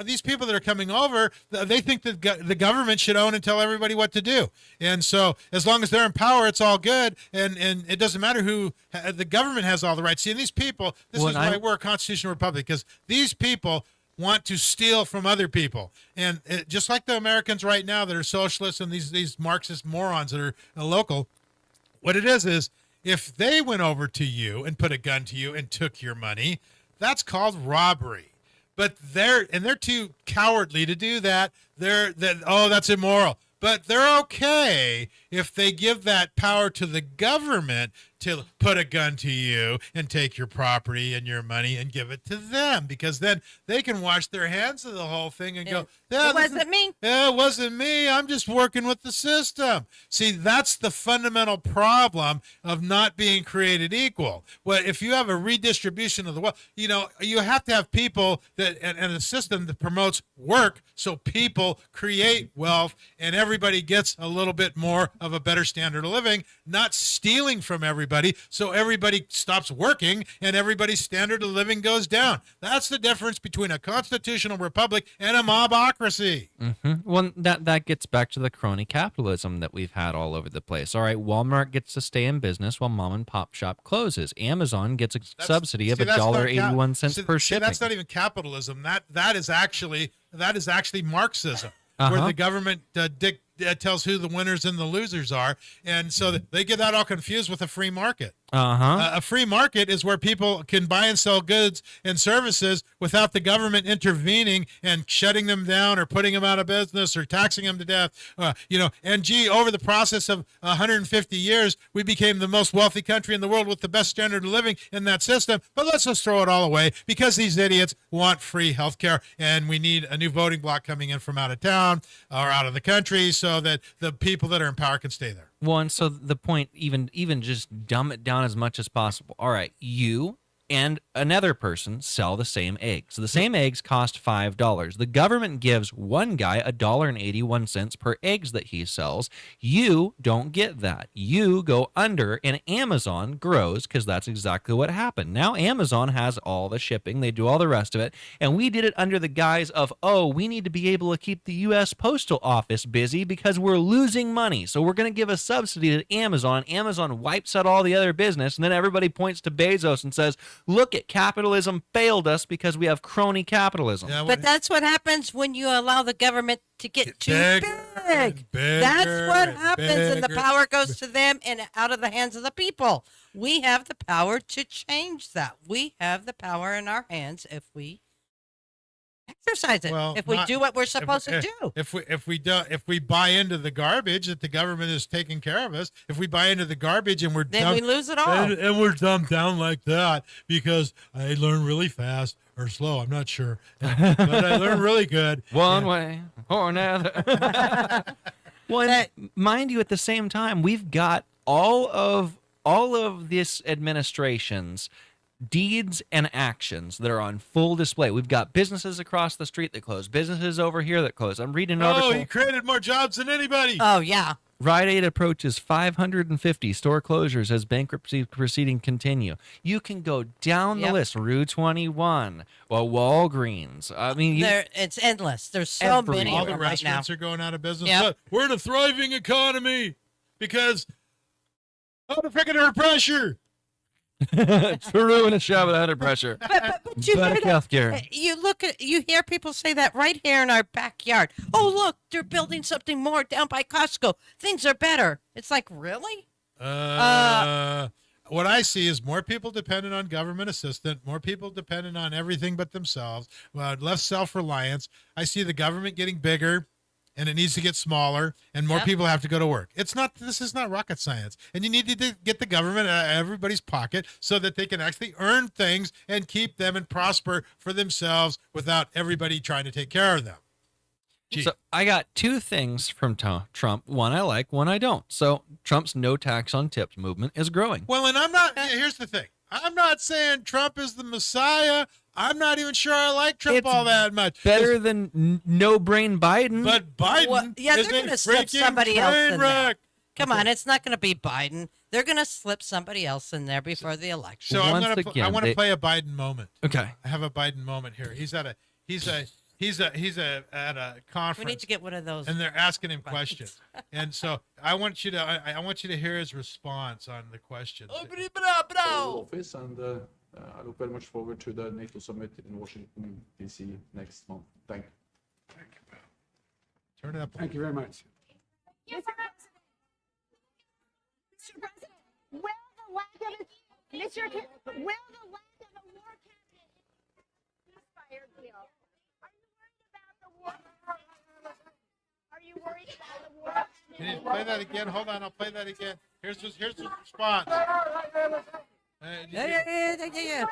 Speaker 1: These people that are coming over, they think that the government should own and tell everybody what to do. And so as long as they're in power, it's all good. And it doesn't matter who, the government has all the rights. See, and these people, this is why we're a constitutional republic, because these people want to steal from other people. And just like the Americans right now that are socialists and these Marxist morons that are local, what it is if they went over to you and put a gun to you and took your money, that's called robbery. But they're too cowardly to do that. That's immoral. But they're okay if they give that power to the government to put a gun to you and take your property and your money and give it to them, because then they can wash their hands of the whole thing and go,
Speaker 3: it wasn't me.
Speaker 1: Yeah, it wasn't me. I'm just working with the system. See, that's the fundamental problem of not being created equal. Well, if you have a redistribution of the wealth, you have to have people that and a system that promotes work so people create wealth and everybody gets a little bit more of a better standard of living, not stealing from everybody so everybody stops working and everybody's standard of living goes down. That's the difference between a constitutional republic and a mobocracy.
Speaker 2: Well, that gets back to the crony capitalism that we've had all over the place. All right, Walmart gets to stay in business while mom and pop shop closes. Amazon gets a subsidy of $1.81 per shipping.
Speaker 1: That's not even capitalism. That is actually Marxism, where the government tells who the winners and the losers are, and so that they get that all confused with a free market. A free market is where people can buy and sell goods and services without the government intervening and shutting them down or putting them out of business or taxing them to death. And over the process of 150 years, we became the most wealthy country in the world with the best standard of living in that system. But let's just throw it all away because these idiots want free health care, and we need a new voting bloc coming in from out of town or out of the country so that the people that are in power can stay there.
Speaker 2: Well, and so the point, even just dumb it down as much as possible. All right, you and another person sell the same eggs. The same eggs cost $5. The government gives one guy $1.81 per eggs that he sells. You don't get that. You go under, and Amazon grows because that's exactly what happened. Now Amazon has all the shipping. They do all the rest of it. And we did it under the guise of, we need to be able to keep the U.S. Postal Office busy because we're losing money. So we're going to give a subsidy to Amazon. Amazon wipes out all the other business. And then everybody points to Bezos and says, look at capitalism failed us because we have crony capitalism.
Speaker 1: Yeah,
Speaker 3: but that's what happens when you allow the government to get too big. That's what happens, and the power goes to them and out of the hands of the people. We have the power to change that. We have the power in our hands if we exercise it. If we do what we're supposed to do.
Speaker 1: If we buy into the garbage that the government is taking care of us, if we buy into the garbage and
Speaker 3: we lose it all.
Speaker 1: And we're dumbed down like that because I learn really fast or slow, I'm not sure, but I learn really good.
Speaker 2: One way or another. Well, mind you, at the same time, we've got all of this administration's deeds and actions that are on full display. We've got businesses across the street that close, businesses over here that close. I'm reading an article.
Speaker 1: He created more jobs than anybody.
Speaker 3: Oh, yeah.
Speaker 2: Rite Aid approaches 550 store closures as bankruptcy proceedings continue. You can go down the list. Rue 21, Walgreens. I mean,
Speaker 3: it's endless. There's so many.
Speaker 1: All the restaurants are going out of business. But we're in a thriving economy because the freaking pressure.
Speaker 2: True in a shop under pressure.
Speaker 3: But you hear
Speaker 2: healthcare.
Speaker 3: You hear people say that right here in our backyard. Oh, look, they're building something more down by Costco. Things are better. It's like, really?
Speaker 1: What I see is more people dependent on government assistance, more people dependent on everything but themselves, less self-reliance. I see the government getting bigger, and it needs to get smaller, and more people have to go to work. This is not rocket science. And you need to get the government out of everybody's pocket so that they can actually earn things and keep them and prosper for themselves without everybody trying to take care of them.
Speaker 2: So I got two things from Trump. One I like, one I don't. So Trump's no tax on tips movement is growing.
Speaker 1: Well, and here's the thing. I'm not saying Trump is the Messiah. I'm not even sure I like Trump all that much.
Speaker 2: Better than no-brain Biden.
Speaker 1: But Biden
Speaker 3: they're going to slip somebody else in there. Come on, it's not going to be Biden. They're going to slip somebody else in there before the election.
Speaker 1: So I want to play a Biden moment.
Speaker 2: Okay.
Speaker 1: I have a Biden moment here. He's at a conference.
Speaker 3: We need to get one of those.
Speaker 1: And they're asking him questions. And so I want you to hear his response on the questions.
Speaker 19: Office, and I look very much forward to the NATO summit in Washington, D.C. next month. Thank you.
Speaker 1: Turn it up.
Speaker 6: Thank you very much.
Speaker 20: Mr. President, will the the lack of it, Mr. Will the lack of a war cabinet ceasefire deal? Are you worried about the war?
Speaker 1: Can you play that again? Hold on, I'll play that again. Here's his response.
Speaker 3: Yeah.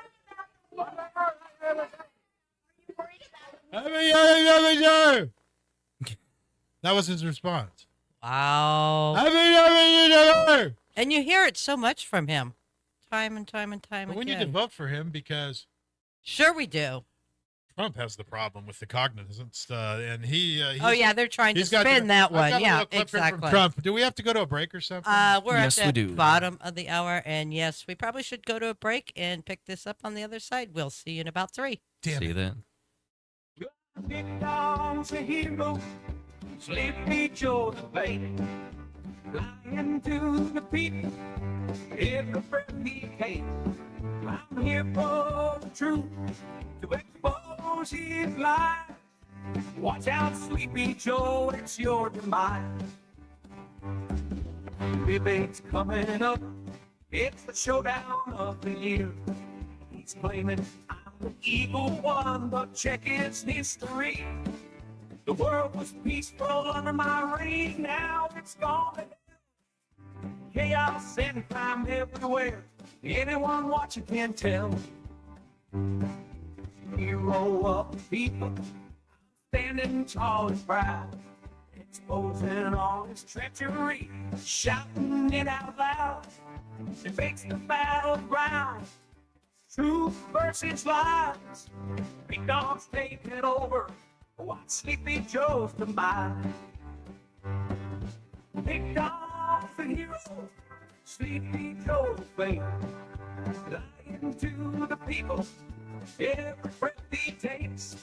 Speaker 1: That was his response.
Speaker 3: Wow. And you hear it so much from him, time and time
Speaker 1: But
Speaker 3: again.
Speaker 1: we need to vote for him because
Speaker 3: Sure we do.
Speaker 1: Trump has the problem with the cognizance, and
Speaker 3: Oh yeah, they're trying to spin that
Speaker 1: I've got
Speaker 3: one.
Speaker 1: a
Speaker 3: Yeah,
Speaker 1: little clip here
Speaker 3: exactly.
Speaker 1: from Trump. Do we have to go to a break or something?
Speaker 3: We're
Speaker 2: Yes,
Speaker 3: at
Speaker 2: we
Speaker 3: the
Speaker 2: do.
Speaker 3: bottom of the hour, and yes, we probably should go to a break and pick this up on the other side. We'll see you in about 3.
Speaker 2: See you then.
Speaker 7: Big dog's a hero, Sleepy Joe's a baby, lying to the people, every breath he takes. I'm here for the truth, to expose his lies. Watch out, Sleepy Joe, it's your demise. Debate's coming up, it's the showdown of the year. He's claiming I'm the evil one, but check his history. The world was peaceful under my reign, now it's gone to hell. Chaos and crime everywhere, anyone watching can tell. Hero of the people, standing tall and proud, exposing all his treachery, shouting it out loud. It makes the battleground, truth versus lies. Big dogs take it over, watch Sleepy Joe's demise. Big dog's the hero, Sleepy Joe's fame, lying to the people, every breath he takes.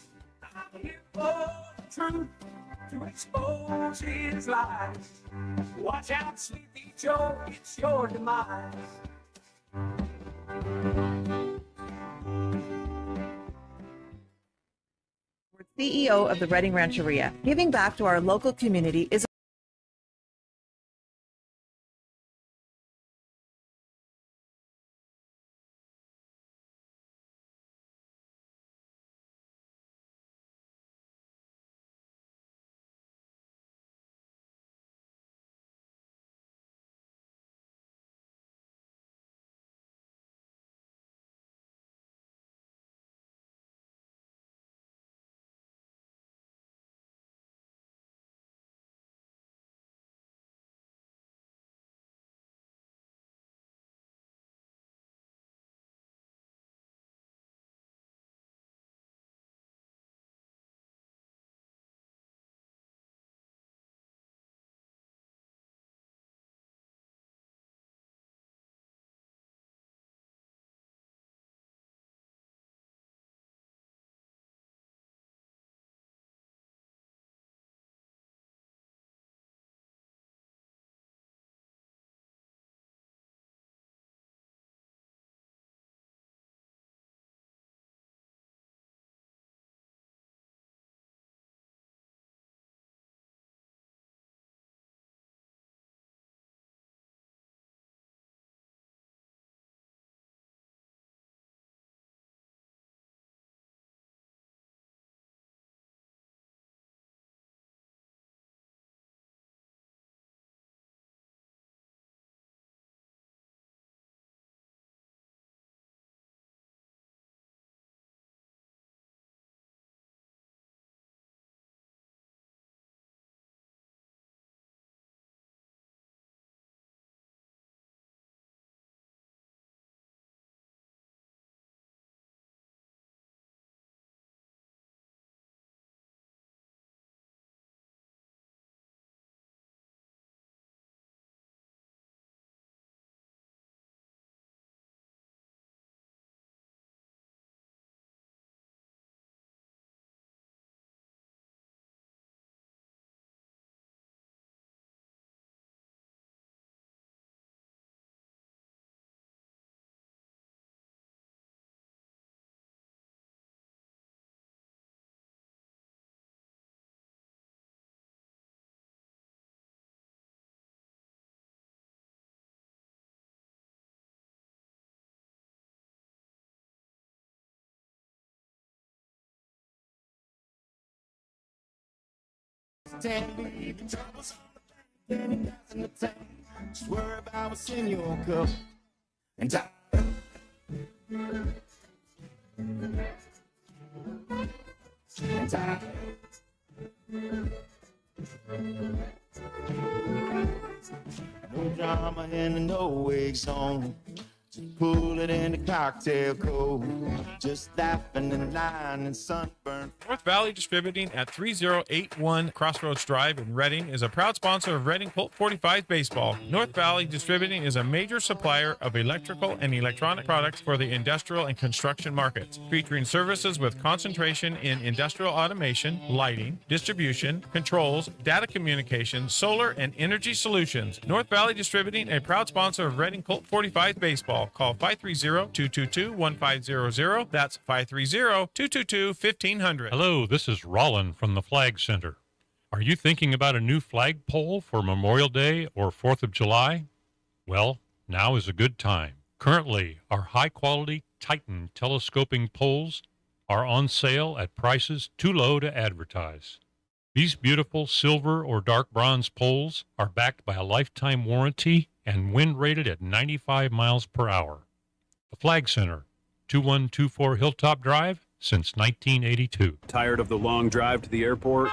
Speaker 7: I'm here for the truth, to expose his lies. Watch out, Sleepy Joe, it's your demise.
Speaker 21: CEO of the Reading Rancheria. Giving back to our local community is
Speaker 17: pretend believe the trouble's getting gas in the tank. Just worry about what's in your cup. And I no drama and no wig song. Just pull it in the cocktail cold. Just laughing and lying and sunburned.
Speaker 4: North Valley Distributing at 3081 Crossroads Drive in Reading is a proud sponsor of Reading Colt 45 Baseball. North Valley Distributing is a major supplier of electrical and electronic products for the industrial and construction markets, featuring services with concentration in industrial automation, lighting, distribution, controls, data communication, solar, and energy solutions. North Valley Distributing, a proud sponsor of Reading Colt 45 Baseball. Call 530-222-1500. That's 530-222-1500.
Speaker 22: Hello, this is Rollin from the Flag Center. Are you thinking about a new flagpole for Memorial Day or 4th of July? Well, now is a good time. Currently, our high-quality Titan telescoping poles are on sale at prices too low to advertise. These beautiful silver or dark bronze poles are backed by a lifetime warranty and wind rated at 95 miles per hour. The Flag Center, 2124 Hilltop Drive, since 1982.
Speaker 23: Tired of the long drive to the airport?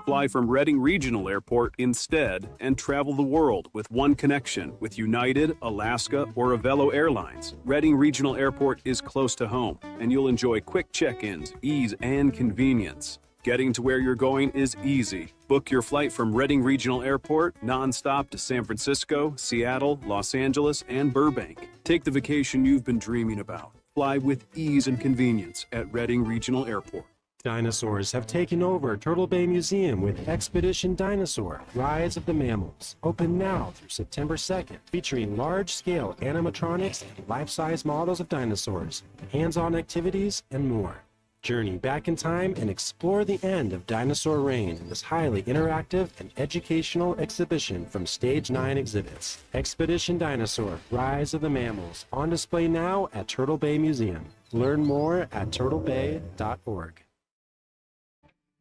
Speaker 23: Fly from Reading Regional Airport instead and travel the world with one connection with United, Alaska, or Avelo Airlines. Reading Regional Airport is close to home, and you'll enjoy quick check-ins, ease, and convenience. Getting to where you're going is easy. Book your flight from Reading Regional Airport nonstop to San Francisco, Seattle, Los Angeles, and Burbank. Take the vacation you've been dreaming about. Fly with ease and convenience at Reading Regional Airport.
Speaker 24: Dinosaurs have taken over Turtle Bay Museum with Expedition Dinosaur, Rise of the Mammals. Open now through September 2nd, featuring large-scale animatronics and life-size models of dinosaurs, hands-on activities, and more. Journey back in time and explore the end of dinosaur reign in this highly interactive and educational exhibition from Stage 9 Exhibits. Expedition Dinosaur, Rise of the Mammals, on display now at Turtle Bay Museum. Learn more at turtlebay.org.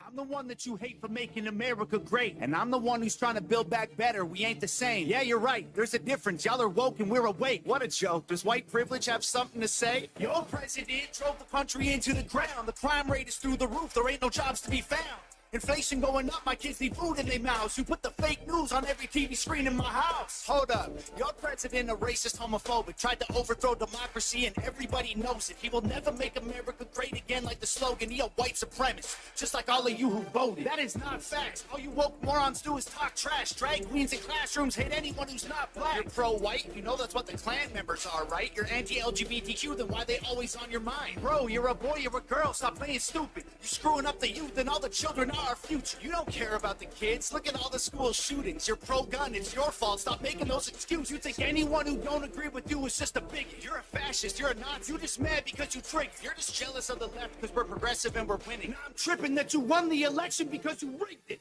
Speaker 25: I'm the one that you hate for making America great, and I'm the one who's trying to build back better. We ain't the same. Yeah, you're right. There's a difference. Y'all are woke and we're awake. What a joke. Does white privilege have something to say? Your president drove the country into the ground. The crime rate is through the roof. There ain't no jobs to be found. Inflation going up, my kids need food in their mouths. You put the fake news on every TV screen in my house. Hold up, your president a racist, homophobic, tried to overthrow democracy and everybody knows it. He will never make America great again like the slogan. He a white supremacist, just like all of you who voted. That is not facts. All you woke morons do is talk trash. Drag queens in classrooms hate anyone who's not black. You're pro-white, you know that's what the Klan members are, right? You're anti-LGBTQ, then why they always on your mind? Bro, you're a boy, you're a girl, stop playing stupid. You're screwing up the youth and all the children our future. You don't care about the kids. Look at all the school shootings. You're pro-gun. It's your fault. Stop making those excuses. You think anyone who don't agree with you is just a bigot. You're a fascist. You're a Nazi. You're just mad because you triggered. You're just jealous of the left because we're progressive and we're winning. Now I'm tripping that you won the election because you rigged it.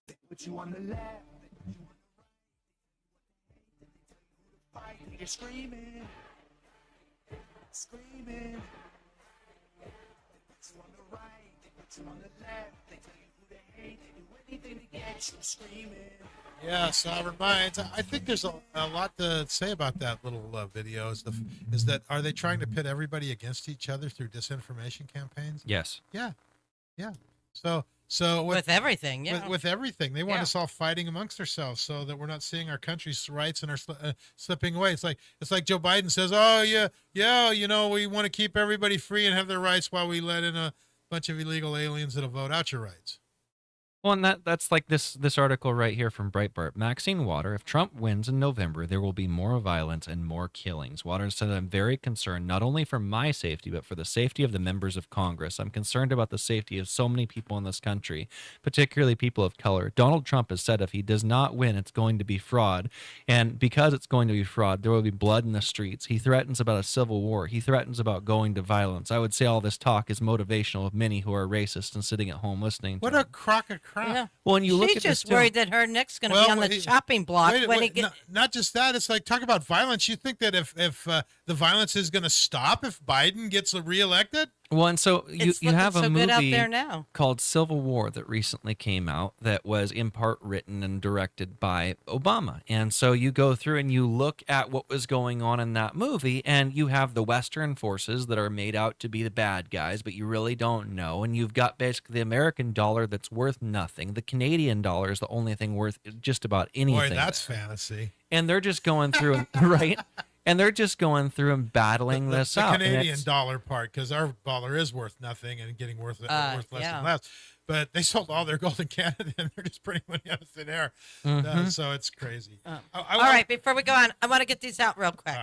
Speaker 25: They put you on the left. They put you on the right. They tell you who to fight. You're screaming. Screaming. They put you on the right. They put you on the left. They tell you anything to get you screaming.
Speaker 1: Yeah, sovereign minds. I think there's a lot to say about that little video. Is that are they trying to pit everybody against each other through disinformation campaigns?
Speaker 2: Yes.
Speaker 1: Yeah. So
Speaker 3: with everything,
Speaker 1: with everything, they want us all fighting amongst ourselves so that we're not seeing our country's rights and are slipping away. It's like Joe Biden says, "Oh yeah, you know, we want to keep everybody free and have their rights while we let in a bunch of illegal aliens that'll vote out your rights."
Speaker 2: Well, and that's like this article right here from Breitbart. Maxine Water, if Trump wins in November, there will be more violence and more killings. Water said, I'm very concerned, not only for my safety, but for the safety of the members of Congress. I'm concerned about the safety of so many people in this country, particularly people of color. Donald Trump has said if he does not win, it's going to be fraud. And because it's going to be fraud, there will be blood in the streets. He threatens about a civil war. He threatens about going to violence. I would say all this talk is motivational of many who are racist and sitting at home listening to
Speaker 1: What a crock of crap.
Speaker 3: Yeah.
Speaker 2: Well, and you look
Speaker 3: She's
Speaker 2: at
Speaker 3: just
Speaker 2: this
Speaker 3: worried that her neck's going to be on the chopping block when it gets.
Speaker 1: Not just that. It's like, talk about violence. You think that if the violence is going to stop if Biden gets reelected?
Speaker 2: Well, and so you
Speaker 3: It's looking
Speaker 2: have a
Speaker 3: so good out
Speaker 2: movie
Speaker 3: there now.
Speaker 2: called Civil War that recently came out that was in part written and directed by Obama. And so you go through and you look at what was going on in that movie, and you have the Western forces that are made out to be the bad guys, but you really don't know. And you've got basically the American dollar that's worth nothing. The Canadian dollar is the only thing worth just about anything.
Speaker 1: Boy, that's fantasy.
Speaker 2: And they're just going through, right? And they're just going through and battling this
Speaker 1: the
Speaker 2: out. And
Speaker 1: Canadian
Speaker 2: it's-
Speaker 1: dollar part, because our dollar is worth nothing and getting worth less
Speaker 3: yeah.
Speaker 1: and less. But they sold all their gold in Canada, and they're just printing money out of thin air.
Speaker 2: Mhm.
Speaker 1: So it's crazy.
Speaker 3: All right, before we go on, I want to get these out real quick.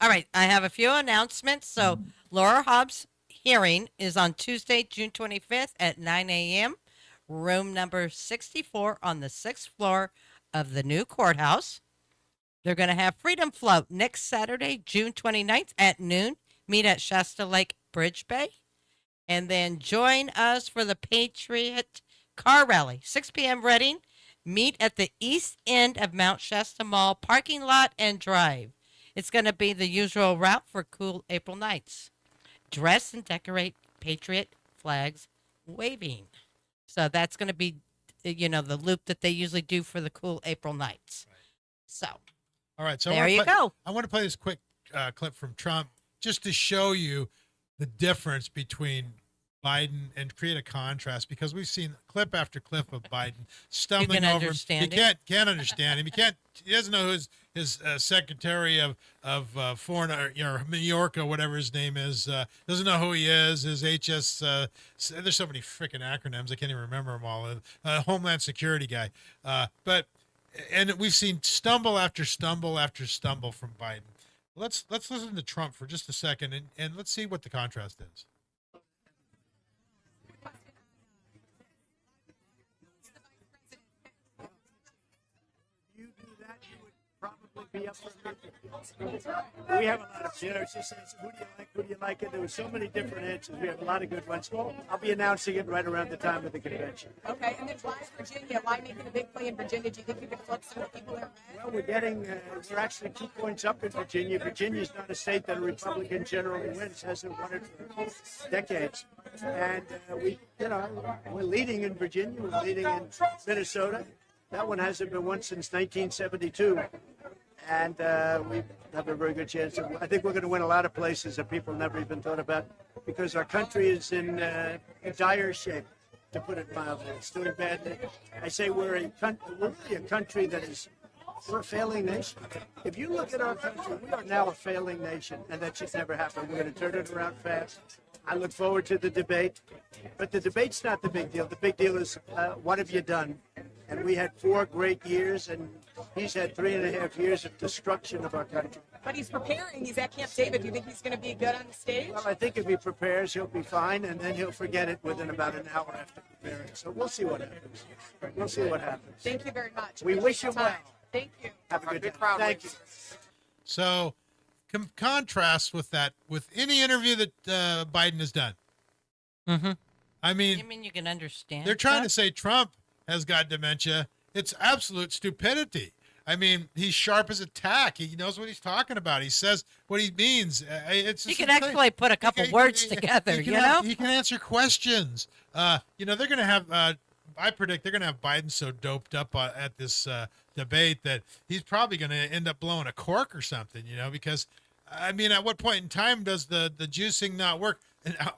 Speaker 3: All right, I have a few announcements. So Laura Hobbs' hearing is on Tuesday, June 25th at 9 a.m., room number 64 on the 6th floor of the new courthouse. They're going to have Freedom Float next Saturday, June 29th at noon. Meet at Shasta Lake Bridge Bay. And then join us for the Patriot Car Rally, 6 p.m. Reading. Meet at the east end of Mount Shasta Mall parking lot and drive. It's going to be the usual route for cool April nights. Dress and decorate Patriot flags waving. So that's going to be, the loop that they usually do for the cool April nights. So.
Speaker 1: All right, so
Speaker 3: There you go.
Speaker 1: I want to play this quick clip from Trump just to show you the difference between Biden and create a contrast, because we've seen clip after clip of Biden stumbling over.
Speaker 3: Understand
Speaker 1: You can't understand him. He doesn't know who his Secretary of Foreign or New York or whatever his name is. Doesn't know who he is. His HS. There's so many freaking acronyms I can't even remember them all. Homeland Security guy. And we've seen stumble after stumble after stumble from Biden. Let's listen to Trump for just a second, and let's see what the contrast is.
Speaker 5: Be up for we have a lot of, it's just who do you like, and there were so many different answers. We have a lot of good ones. I'll be announcing it right around the time of the convention.
Speaker 8: Okay, and then why Virginia? Why making a big play in Virginia? Do you think you can flip some of the people there?
Speaker 5: Well, we're actually 2 points up in Virginia. Virginia's not a state that a Republican generally wins, hasn't won it for decades. And we're leading in Virginia, we're leading in Minnesota. That one hasn't been won since 1972. And we have a very good chance. I think we're going to win a lot of places that people never even thought about, because our country is in dire shape, to put it mildly. It's doing badly. I say we're a country that is, we're a failing nation. If you look at our country, we are now a failing nation, and that should never happen. We're going to turn it around fast. I look forward to the debate, but the debate's not the big deal. The big deal is what have you done? And we had 4 great years, and he's had 3.5 years of destruction of our country.
Speaker 8: But he's preparing. He's at Camp David. Do you think he's going to be good on the stage?
Speaker 5: Well, I think if he prepares, he'll be fine, and then he'll forget it within about an hour after preparing. So we'll see what happens. We'll see what happens.
Speaker 8: Thank you very much.
Speaker 5: We wish you well.
Speaker 8: Thank you.
Speaker 5: Have a good day. Thank you.
Speaker 1: So, contrast with that with any interview that Biden has done.
Speaker 2: Mm-hmm.
Speaker 1: I mean,
Speaker 3: You mean you can understand?
Speaker 1: they're trying to
Speaker 3: that?
Speaker 1: say Trump has got dementia. It's absolute stupidity. I mean, he's sharp as a tack. He knows what he's talking about. He says what he means. It's
Speaker 3: You
Speaker 1: just
Speaker 3: can
Speaker 1: insane.
Speaker 3: actually put a couple words together,
Speaker 1: He can answer questions. They're going to have, I predict they're going to have Biden so doped up at this debate that he's probably going to end up blowing a cork or something, because, I mean, at what point in time does the juicing not work?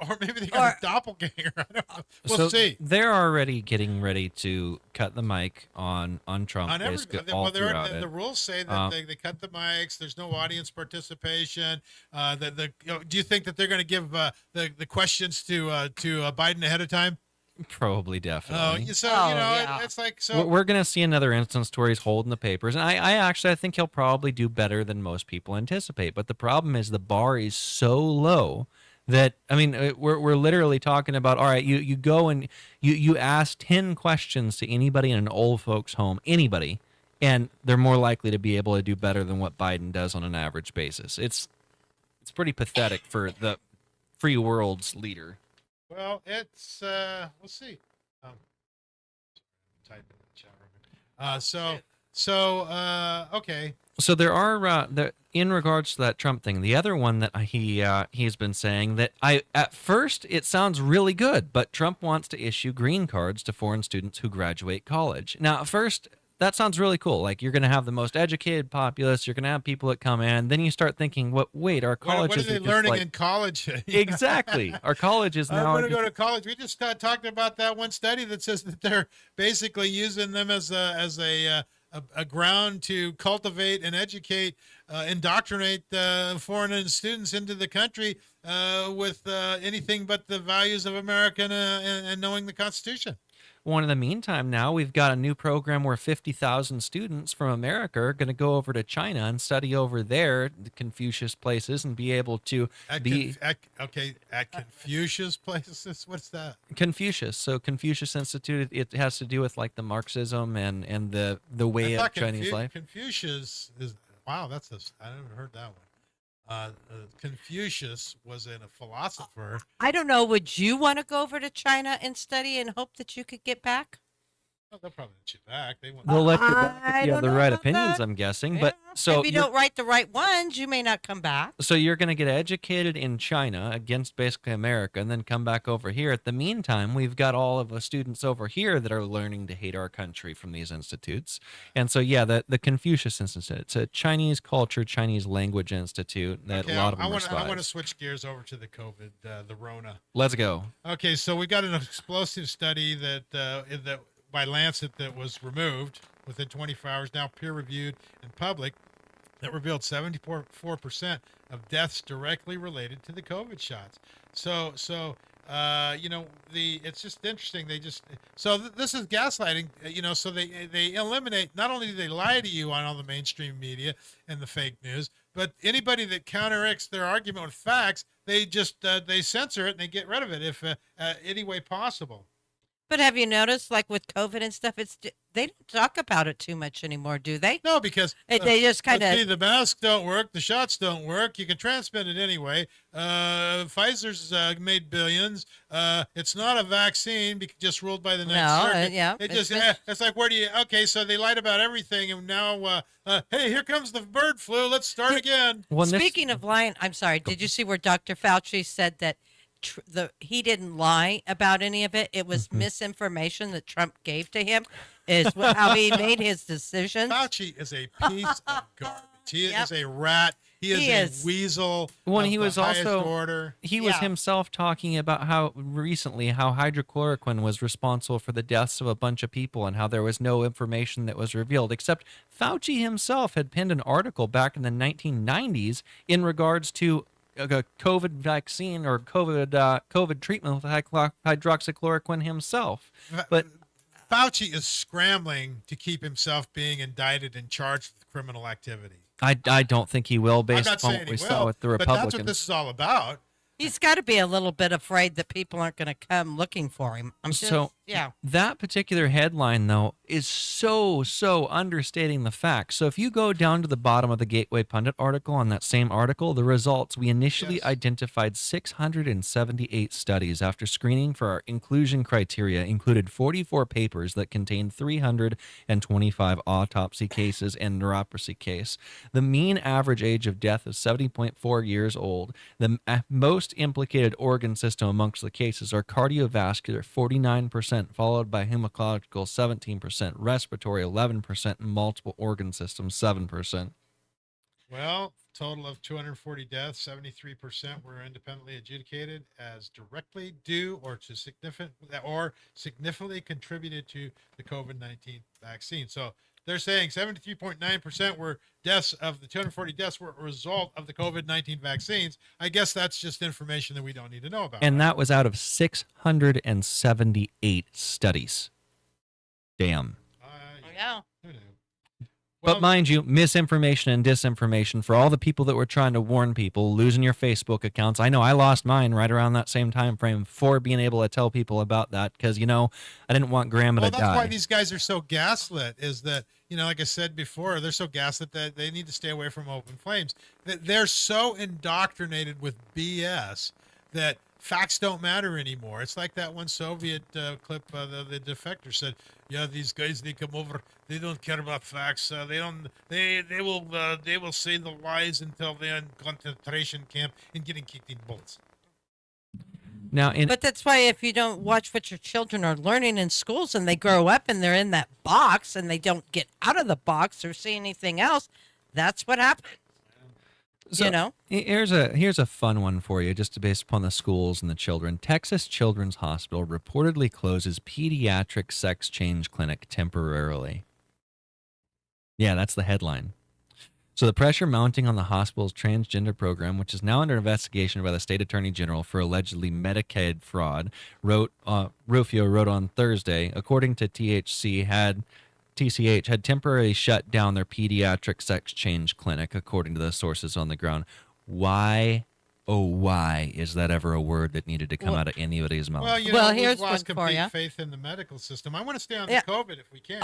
Speaker 1: Or maybe they got a doppelganger. I don't know. We'll see.
Speaker 2: They're already getting ready to cut the mic on Trump.
Speaker 1: On every,
Speaker 2: basically all throughout
Speaker 1: the
Speaker 2: it.
Speaker 1: rules say that they cut the mics. There's no audience participation. Do you think that they're going to give the questions to Biden ahead of time?
Speaker 2: Probably, definitely.
Speaker 1: It's like so.
Speaker 2: We're going to see another instance where he's holding the papers, and I think he'll probably do better than most people anticipate. But the problem is the bar is so low that, I mean, we're literally talking about, all right, you go and you ask 10 questions to anybody in an old folks home, anybody, and they're more likely to be able to do better than what Biden does on an average basis. It's pretty pathetic for the free world's leader.
Speaker 1: Well, it's we'll see. Type in the chat room. Okay.
Speaker 2: So there are in regards to that Trump thing. The other one that he's been saying that at first it sounds really good, but Trump wants to issue green cards to foreign students who graduate college. Now, at first that sounds really cool. Like you're going to have the most educated populace. You're going to have people that come in. Then you start thinking, wait, our colleges
Speaker 1: what are they learning in college?
Speaker 2: Exactly. Our colleges now.
Speaker 1: I'm going to go to college. We just talked about that one study that says that they're basically using them as a ground to cultivate and educate, indoctrinate foreign students into the country with anything but the values of America and knowing the Constitution.
Speaker 2: Well, in the meantime, now we've got a new program where 50,000 students from America are going to go over to China and study over there, the Confucius places, and be able to
Speaker 1: at Confucius places. What's that?
Speaker 2: Confucius. So Confucius Institute, it has to do with like the Marxism and the way of Chinese life.
Speaker 1: Confucius is wow. I never heard that one. Confucius was a philosopher.
Speaker 3: I don't know. Would you want to go over to China and study and hope that you could get back?
Speaker 1: Well, they'll probably let you back.
Speaker 2: They'll let you back if you have the right opinions, I'm guessing.
Speaker 3: Yeah.
Speaker 2: But so
Speaker 3: if you don't write the right ones, you may not come back.
Speaker 2: So you're going to get educated in China against basically America and then come back over here. At the meantime, we've got all of the students over here that are learning to hate our country from these institutes. And so, yeah, the Confucius Institute, it's a Chinese culture, Chinese language institute that a lot of them
Speaker 1: I want to switch gears over to the COVID, the Rona.
Speaker 2: Let's go.
Speaker 1: Okay, so we got an explosive study that by Lancet that was removed within 24 hours, now peer-reviewed and public, that revealed 74% of deaths directly related to the COVID shots. So it's just interesting. This is gaslighting. So they eliminate. Not only do they lie to you on all the mainstream media and the fake news, but anybody that counteracts their argument with facts, they just they censor it and they get rid of it if any way possible.
Speaker 3: But have you noticed, like with COVID and stuff, they don't talk about it too much anymore, do they?
Speaker 1: No, because
Speaker 3: they just kind of
Speaker 1: the masks don't work, the shots don't work. You can transmit it anyway. Pfizer's made billions. It's not a vaccine, just ruled by the Ninth Circuit.
Speaker 3: Yeah,
Speaker 1: it's like okay, so they lied about everything, and now hey, here comes the bird flu. Let's start again.
Speaker 3: Speaking of lying, I'm sorry. Did you see where Dr. Fauci said that? He didn't lie about any of it. It was misinformation that Trump gave to him. Is how he made his decisions.
Speaker 1: Fauci is a piece of garbage. He is a rat. He is a weasel.
Speaker 2: When he was
Speaker 1: also order.
Speaker 2: He was himself talking about how hydrochloroquine was responsible for the deaths of a bunch of people and how there was no information that was revealed. Except Fauci himself had penned an article back in the 1990s in regards to a COVID vaccine or COVID treatment with hydroxychloroquine himself. But
Speaker 1: Fauci is scrambling to keep himself being indicted and charged with criminal activity.
Speaker 2: I don't think he will, based on what we saw with the Republicans.
Speaker 1: But that's what this is all about.
Speaker 3: He's got to be a little bit afraid that people aren't going to come looking for him.
Speaker 2: That particular headline, though, is so understating the facts. So if you go down to the bottom of the Gateway Pundit article, on that same article, the results, we initially identified 678 studies after screening for our inclusion criteria, included 44 papers that contained 325 autopsy cases and neuropathy case. The mean average age of death is 70.4 years old. The most implicated organ system amongst the cases are cardiovascular, 49%, followed by hematological, 17%, respiratory, 11%, and multiple organ systems, 7%.
Speaker 1: Well, total of 240 deaths, 73% were independently adjudicated as directly due or significantly contributed to the COVID-19 vaccine. So they're saying 73.9% were deaths of the 240 deaths were a result of the COVID-19 vaccines. I guess that's just information that we don't need to know about.
Speaker 2: And that was out of 678 studies. Damn.
Speaker 3: Yeah.
Speaker 2: But mind you, misinformation and disinformation for all the people that were trying to warn people, losing your Facebook accounts. I know I lost mine right around that same time frame for being able to tell people about that because, I didn't want grandma to die.
Speaker 1: That's why these guys are so gaslit, is that, like I said before, they're so gaslit that they need to stay away from open flames. They're so indoctrinated with BS that facts don't matter anymore. It's like that one Soviet clip. The defector said, "Yeah, these guys, they come over. They don't care about facts. They don't. They will say the lies until they're in concentration camp and getting kicked in balls."
Speaker 2: Now,
Speaker 3: But that's why if you don't watch what your children are learning in schools and they grow up and they're in that box and they don't get out of the box or see anything else, that's what happens.
Speaker 2: So,
Speaker 3: you know?
Speaker 2: Here's a fun one for you, just based upon the schools and the children. Texas Children's Hospital reportedly closes pediatric sex change clinic temporarily. Yeah, that's the headline. So the pressure mounting on the hospital's transgender program, which is now under investigation by the state attorney general for allegedly Medicaid fraud, Rufio wrote on Thursday, according to TCH had temporarily shut down their pediatric sex change clinic, according to the sources on the ground. Why, oh why, is that ever a word that needed to come out of anybody's mouth?
Speaker 1: Well, you know, we've lost complete faith in the medical system. I want to stay on the COVID if we can.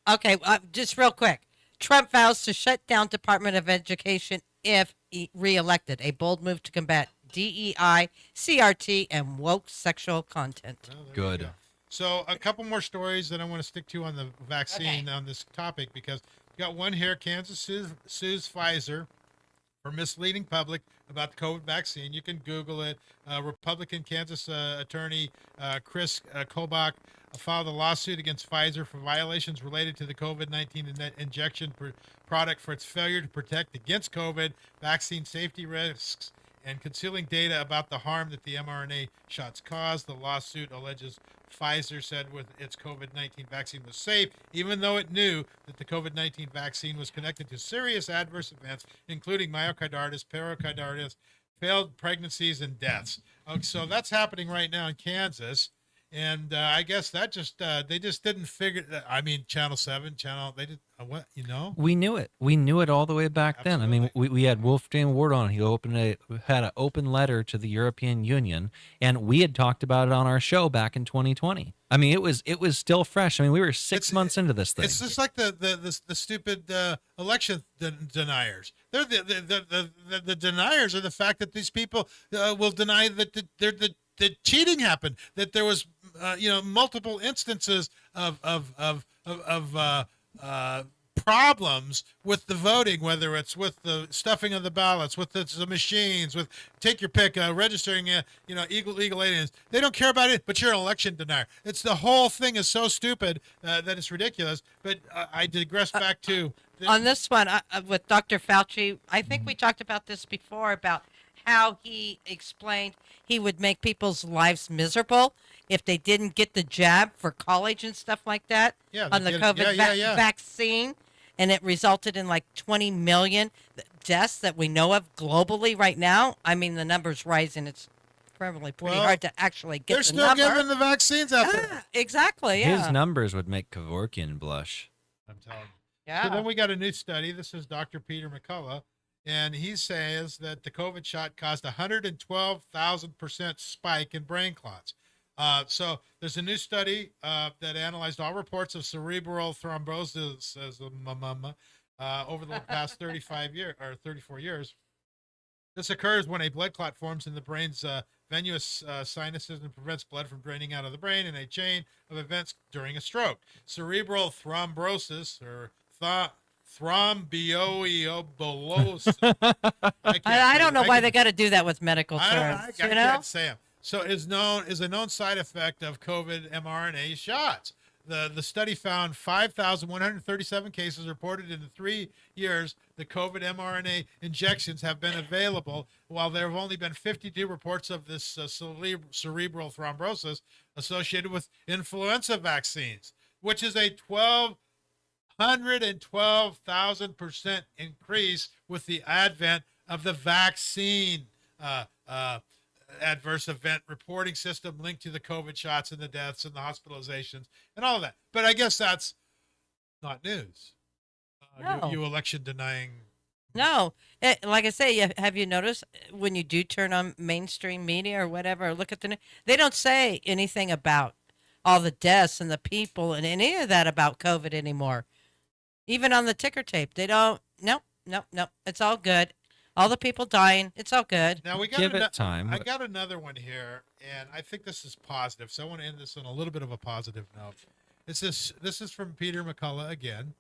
Speaker 3: Okay, just real quick. Trump vows to shut down Department of Education if reelected. A bold move to combat DEI, CRT, and woke sexual content.
Speaker 2: Good.
Speaker 1: So a couple more stories that I want to stick to on the vaccine on this topic, because we got one here. Kansas sues Pfizer for misleading public about the COVID vaccine. You can Google it. Republican Kansas attorney Chris Kobach filed a lawsuit against Pfizer for violations related to the COVID-19 injection product for its failure to protect against COVID, vaccine safety risks, and concealing data about the harm that the mRNA shots caused. The lawsuit alleges Pfizer said with its COVID-19 vaccine was safe, even though it knew that the COVID-19 vaccine was connected to serious adverse events, including myocarditis, pericarditis, failed pregnancies, and deaths. So that's happening right now in Kansas. And I guess that just they just didn't figure. I mean, Channel 7, they did what, you know?
Speaker 2: We knew it. We knew it all the way back then. I mean, we had Wolfgang Ward on. He had an open letter to the European Union, and we had talked about it on our show back in 2020. I mean, it was still fresh. I mean, we were 6 months into this thing.
Speaker 1: It's just like the stupid election deniers. They're the deniers are the fact that these people will deny that that cheating happened, that there was multiple instances of problems with the voting, whether it's with the stuffing of the ballots, with the machines, with take your pick, registering illegal aliens. They don't care about it, but you're an election denier. It's the whole thing is so stupid that it's ridiculous. But I digress back to
Speaker 3: on this one with Dr. Fauci. I think we talked about this before about how he explained he would make people's lives miserable if they didn't get the jab for college and stuff like that on the COVID vaccine. And it resulted in like 20 million deaths that we know of globally right now. I mean, the number's rising. It's probably pretty hard to actually get the number.
Speaker 1: They're still giving the vaccines out there.
Speaker 3: Exactly, yeah.
Speaker 2: His numbers would make Kevorkian blush.
Speaker 1: I'm telling you.
Speaker 3: Yeah.
Speaker 1: So then we got a new study. This is Dr. Peter McCullough. And he says that the COVID shot caused 112,000% spike in brain clots. So there's a new study that analyzed all reports of cerebral thrombosis over the past 34 years. This occurs when a blood clot forms in the brain's venous sinuses and prevents blood from draining out of the brain in a chain of events during a stroke. Cerebral thrombosis, or thromboembolosis.
Speaker 3: I don't know why they got to do that with medical terms.
Speaker 1: I can't say them. So is a known side effect of COVID mRNA shots. The study found 5,137 cases reported in the 3 years the COVID mRNA injections have been available, while there have only been 52 reports of this cerebral thrombosis associated with influenza vaccines, which is a 112,000% increase with the advent of the vaccine adverse event reporting system linked to the COVID shots and the deaths and the hospitalizations and all of that. But I guess that's not news.
Speaker 3: No.
Speaker 1: You election denying.
Speaker 3: No. Like I say, have you noticed when you do turn on mainstream media or whatever, or look at they don't say anything about all the deaths and the people and any of that about COVID anymore. Even on the ticker tape, they don't. Nope. It's all good. All the people dying. It's all good.
Speaker 1: Now we got
Speaker 2: Give it time.
Speaker 1: I got another one here, and I think this is positive. So I want to end this on a little bit of a positive note. This is from Peter McCullough again,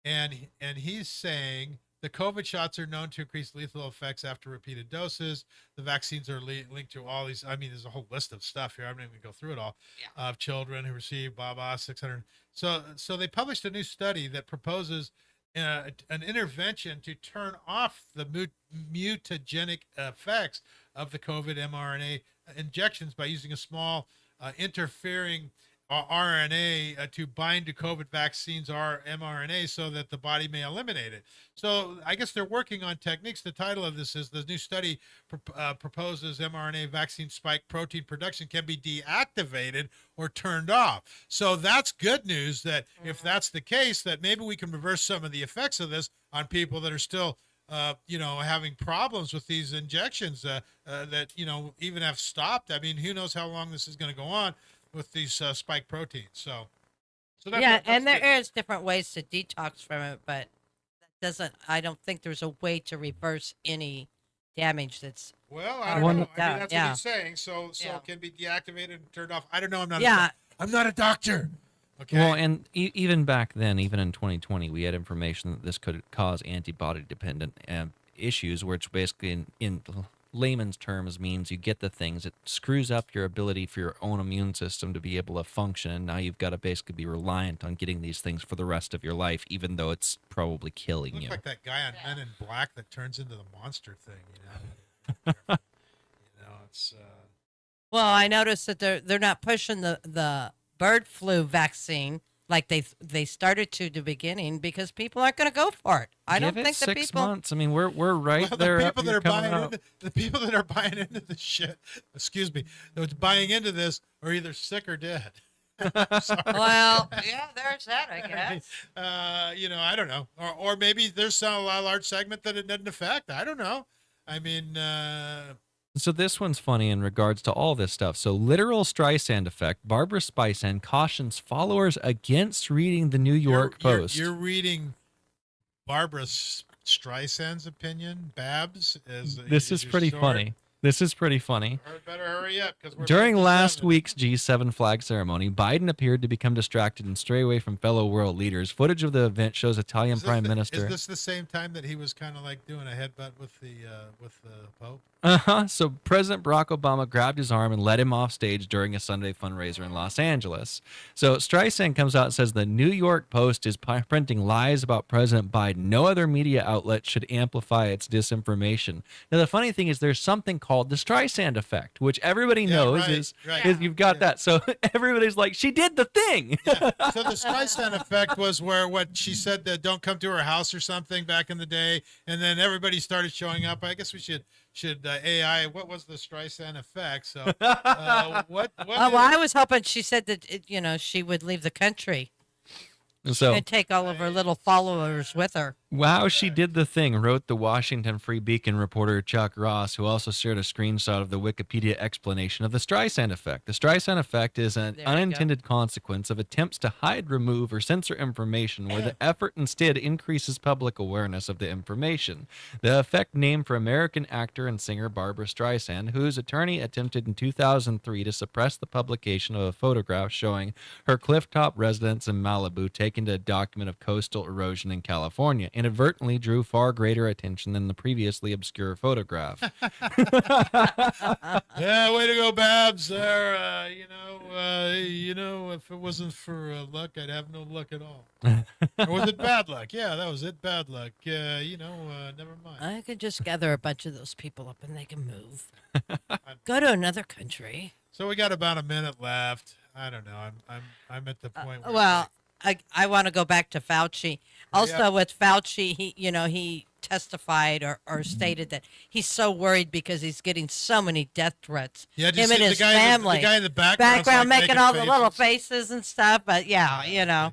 Speaker 1: and he's saying the COVID shots are known to increase lethal effects after repeated doses. The vaccines are linked to all these. I mean, there's a whole list of stuff here. I'm not even gonna go through it all. Of children who receive 600. So they published a new study that proposes an intervention to turn off the mutagenic effects of the COVID mRNA injections by using a small interfering RNA to bind to COVID vaccines or mRNA so that the body may eliminate it. So I guess they're working on techniques. The title of this is the new study proposes mRNA vaccine spike protein production can be deactivated or turned off. So that's good news that if that's the case, that maybe we can reverse some of the effects of this on people that are still having problems with these injections that, even have stopped. I mean, who knows how long this is going to go on with these spike proteins. So that's
Speaker 3: and there
Speaker 1: good.
Speaker 3: is different ways to detox from it, but I don't think there's a way to reverse any damage that's
Speaker 1: Well, I don't know. I mean, that's
Speaker 3: yeah.
Speaker 1: what he's saying. So it can be deactivated and turned off. I don't know. I'm not. I'm not a doctor. Okay.
Speaker 2: Well, and even back then, even in 2020, we had information that this could cause antibody-dependent issues, which basically, in layman's terms, means you get the things. It screws up your ability for your own immune system to be able to function, and now you've got to basically be reliant on getting these things for the rest of your life, even though it's probably killing you.
Speaker 1: Like that guy on Men in Black that turns into the monster thing. It's.
Speaker 3: Well, I noticed that they're not pushing the bird flu vaccine like they started to the beginning because people aren't going to go for it. I don't think the
Speaker 2: 6
Speaker 3: people.
Speaker 2: months. I mean, we're right
Speaker 1: Well,
Speaker 2: there.
Speaker 1: the people that are
Speaker 2: coming
Speaker 1: buying
Speaker 2: up.
Speaker 1: the people that are buying into the shit. Excuse me. That's buying into this are either sick or dead. Sorry.
Speaker 3: Well, yeah, there's that, I guess.
Speaker 1: I don't know, or maybe there's a large segment that it doesn't affect. I don't know. I mean.
Speaker 2: So this one's funny in regards to all this stuff. So literal Streisand effect. Barbara Streisand cautions followers against reading the New York Post.
Speaker 1: You're reading Barbara Streisand's opinion, Babs.
Speaker 2: This is pretty funny. This is pretty funny.
Speaker 1: Better hurry up because we're
Speaker 2: During
Speaker 1: back to
Speaker 2: last
Speaker 1: 7.
Speaker 2: week's G7 flag ceremony, Biden appeared to become distracted and stray away from fellow world leaders. Footage of the event shows Italian Prime Minister.
Speaker 1: Is this the same time that he was kind of like doing a headbutt with the Pope?
Speaker 2: So President Barack Obama grabbed his arm and led him off stage during a Sunday fundraiser in Los Angeles. So Streisand comes out and says the New York Post is printing lies about President Biden. No other media outlet should amplify its disinformation. Now, the funny thing is there's something called the Streisand effect, which everybody knows is you've got that. So everybody's like, she did the thing.
Speaker 1: So the Streisand effect was where what she said that don't come to her house or something back in the day, and then everybody started showing up. I guess we should AI. What was the Streisand effect? So what?
Speaker 3: Well, I was hoping she said that she would leave the country.
Speaker 2: So
Speaker 3: and take all of her little followers with her.
Speaker 2: Wow, she did the thing, wrote the Washington Free Beacon reporter Chuck Ross, who also shared a screenshot of the Wikipedia explanation of the Streisand effect. The Streisand effect is an unintended consequence of attempts to hide, remove, or censor information where the effort instead increases public awareness of the information. The effect named for American actor and singer Barbara Streisand, whose attorney attempted in 2003 to suppress the publication of a photograph showing her clifftop residence in Malibu taken to a document of coastal erosion in California, inadvertently drew far greater attention than the previously obscure photograph.
Speaker 1: Yeah, way to go, Babs. There, if it wasn't for luck, I'd have no luck at all. Or was it bad luck? Yeah, that was it. Bad luck. Never mind.
Speaker 3: I could just gather a bunch of those people up and they can move. Go to another country.
Speaker 1: So we got about a minute left. I don't know. I'm at the point where
Speaker 3: well, I want to go back to Fauci. Also, with Fauci, he testified or stated that he's so worried because he's getting so many death threats.
Speaker 1: Yeah,
Speaker 3: him and his family.
Speaker 1: The guy in the background
Speaker 3: making all the little faces and stuff. But
Speaker 1: Fauci,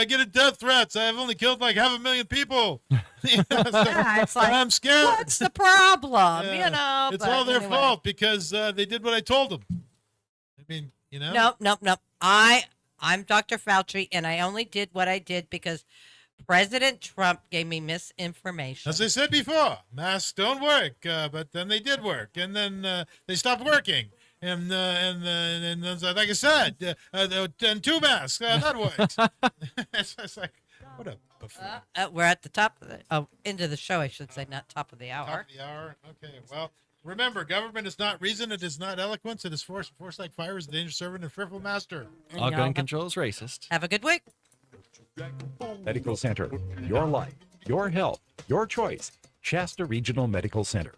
Speaker 1: getting death threats. I've only killed like 500,000 people.
Speaker 3: It's like,
Speaker 1: I'm scared.
Speaker 3: What's the problem?
Speaker 1: It's all their fault because they did what I told them. I mean,
Speaker 3: Nope. I'm Dr. Fauci, and I only did what I did because President Trump gave me misinformation.
Speaker 1: As I said before, masks don't work, but then they did work, and then they stopped working. And like I said, and 2 masks, that works. it's like, what a buffoon.
Speaker 3: We're at the top of the end of the show, I should say, not top of the hour.
Speaker 1: Top of the hour. Okay, well, remember, government is not reason, it is not eloquence, it is force. Force like fire is a dangerous servant and fearful master.
Speaker 2: All gun control is racist.
Speaker 3: Have a good week.
Speaker 10: Medical Center. Your life, your health, your choice. Shasta Regional Medical Center.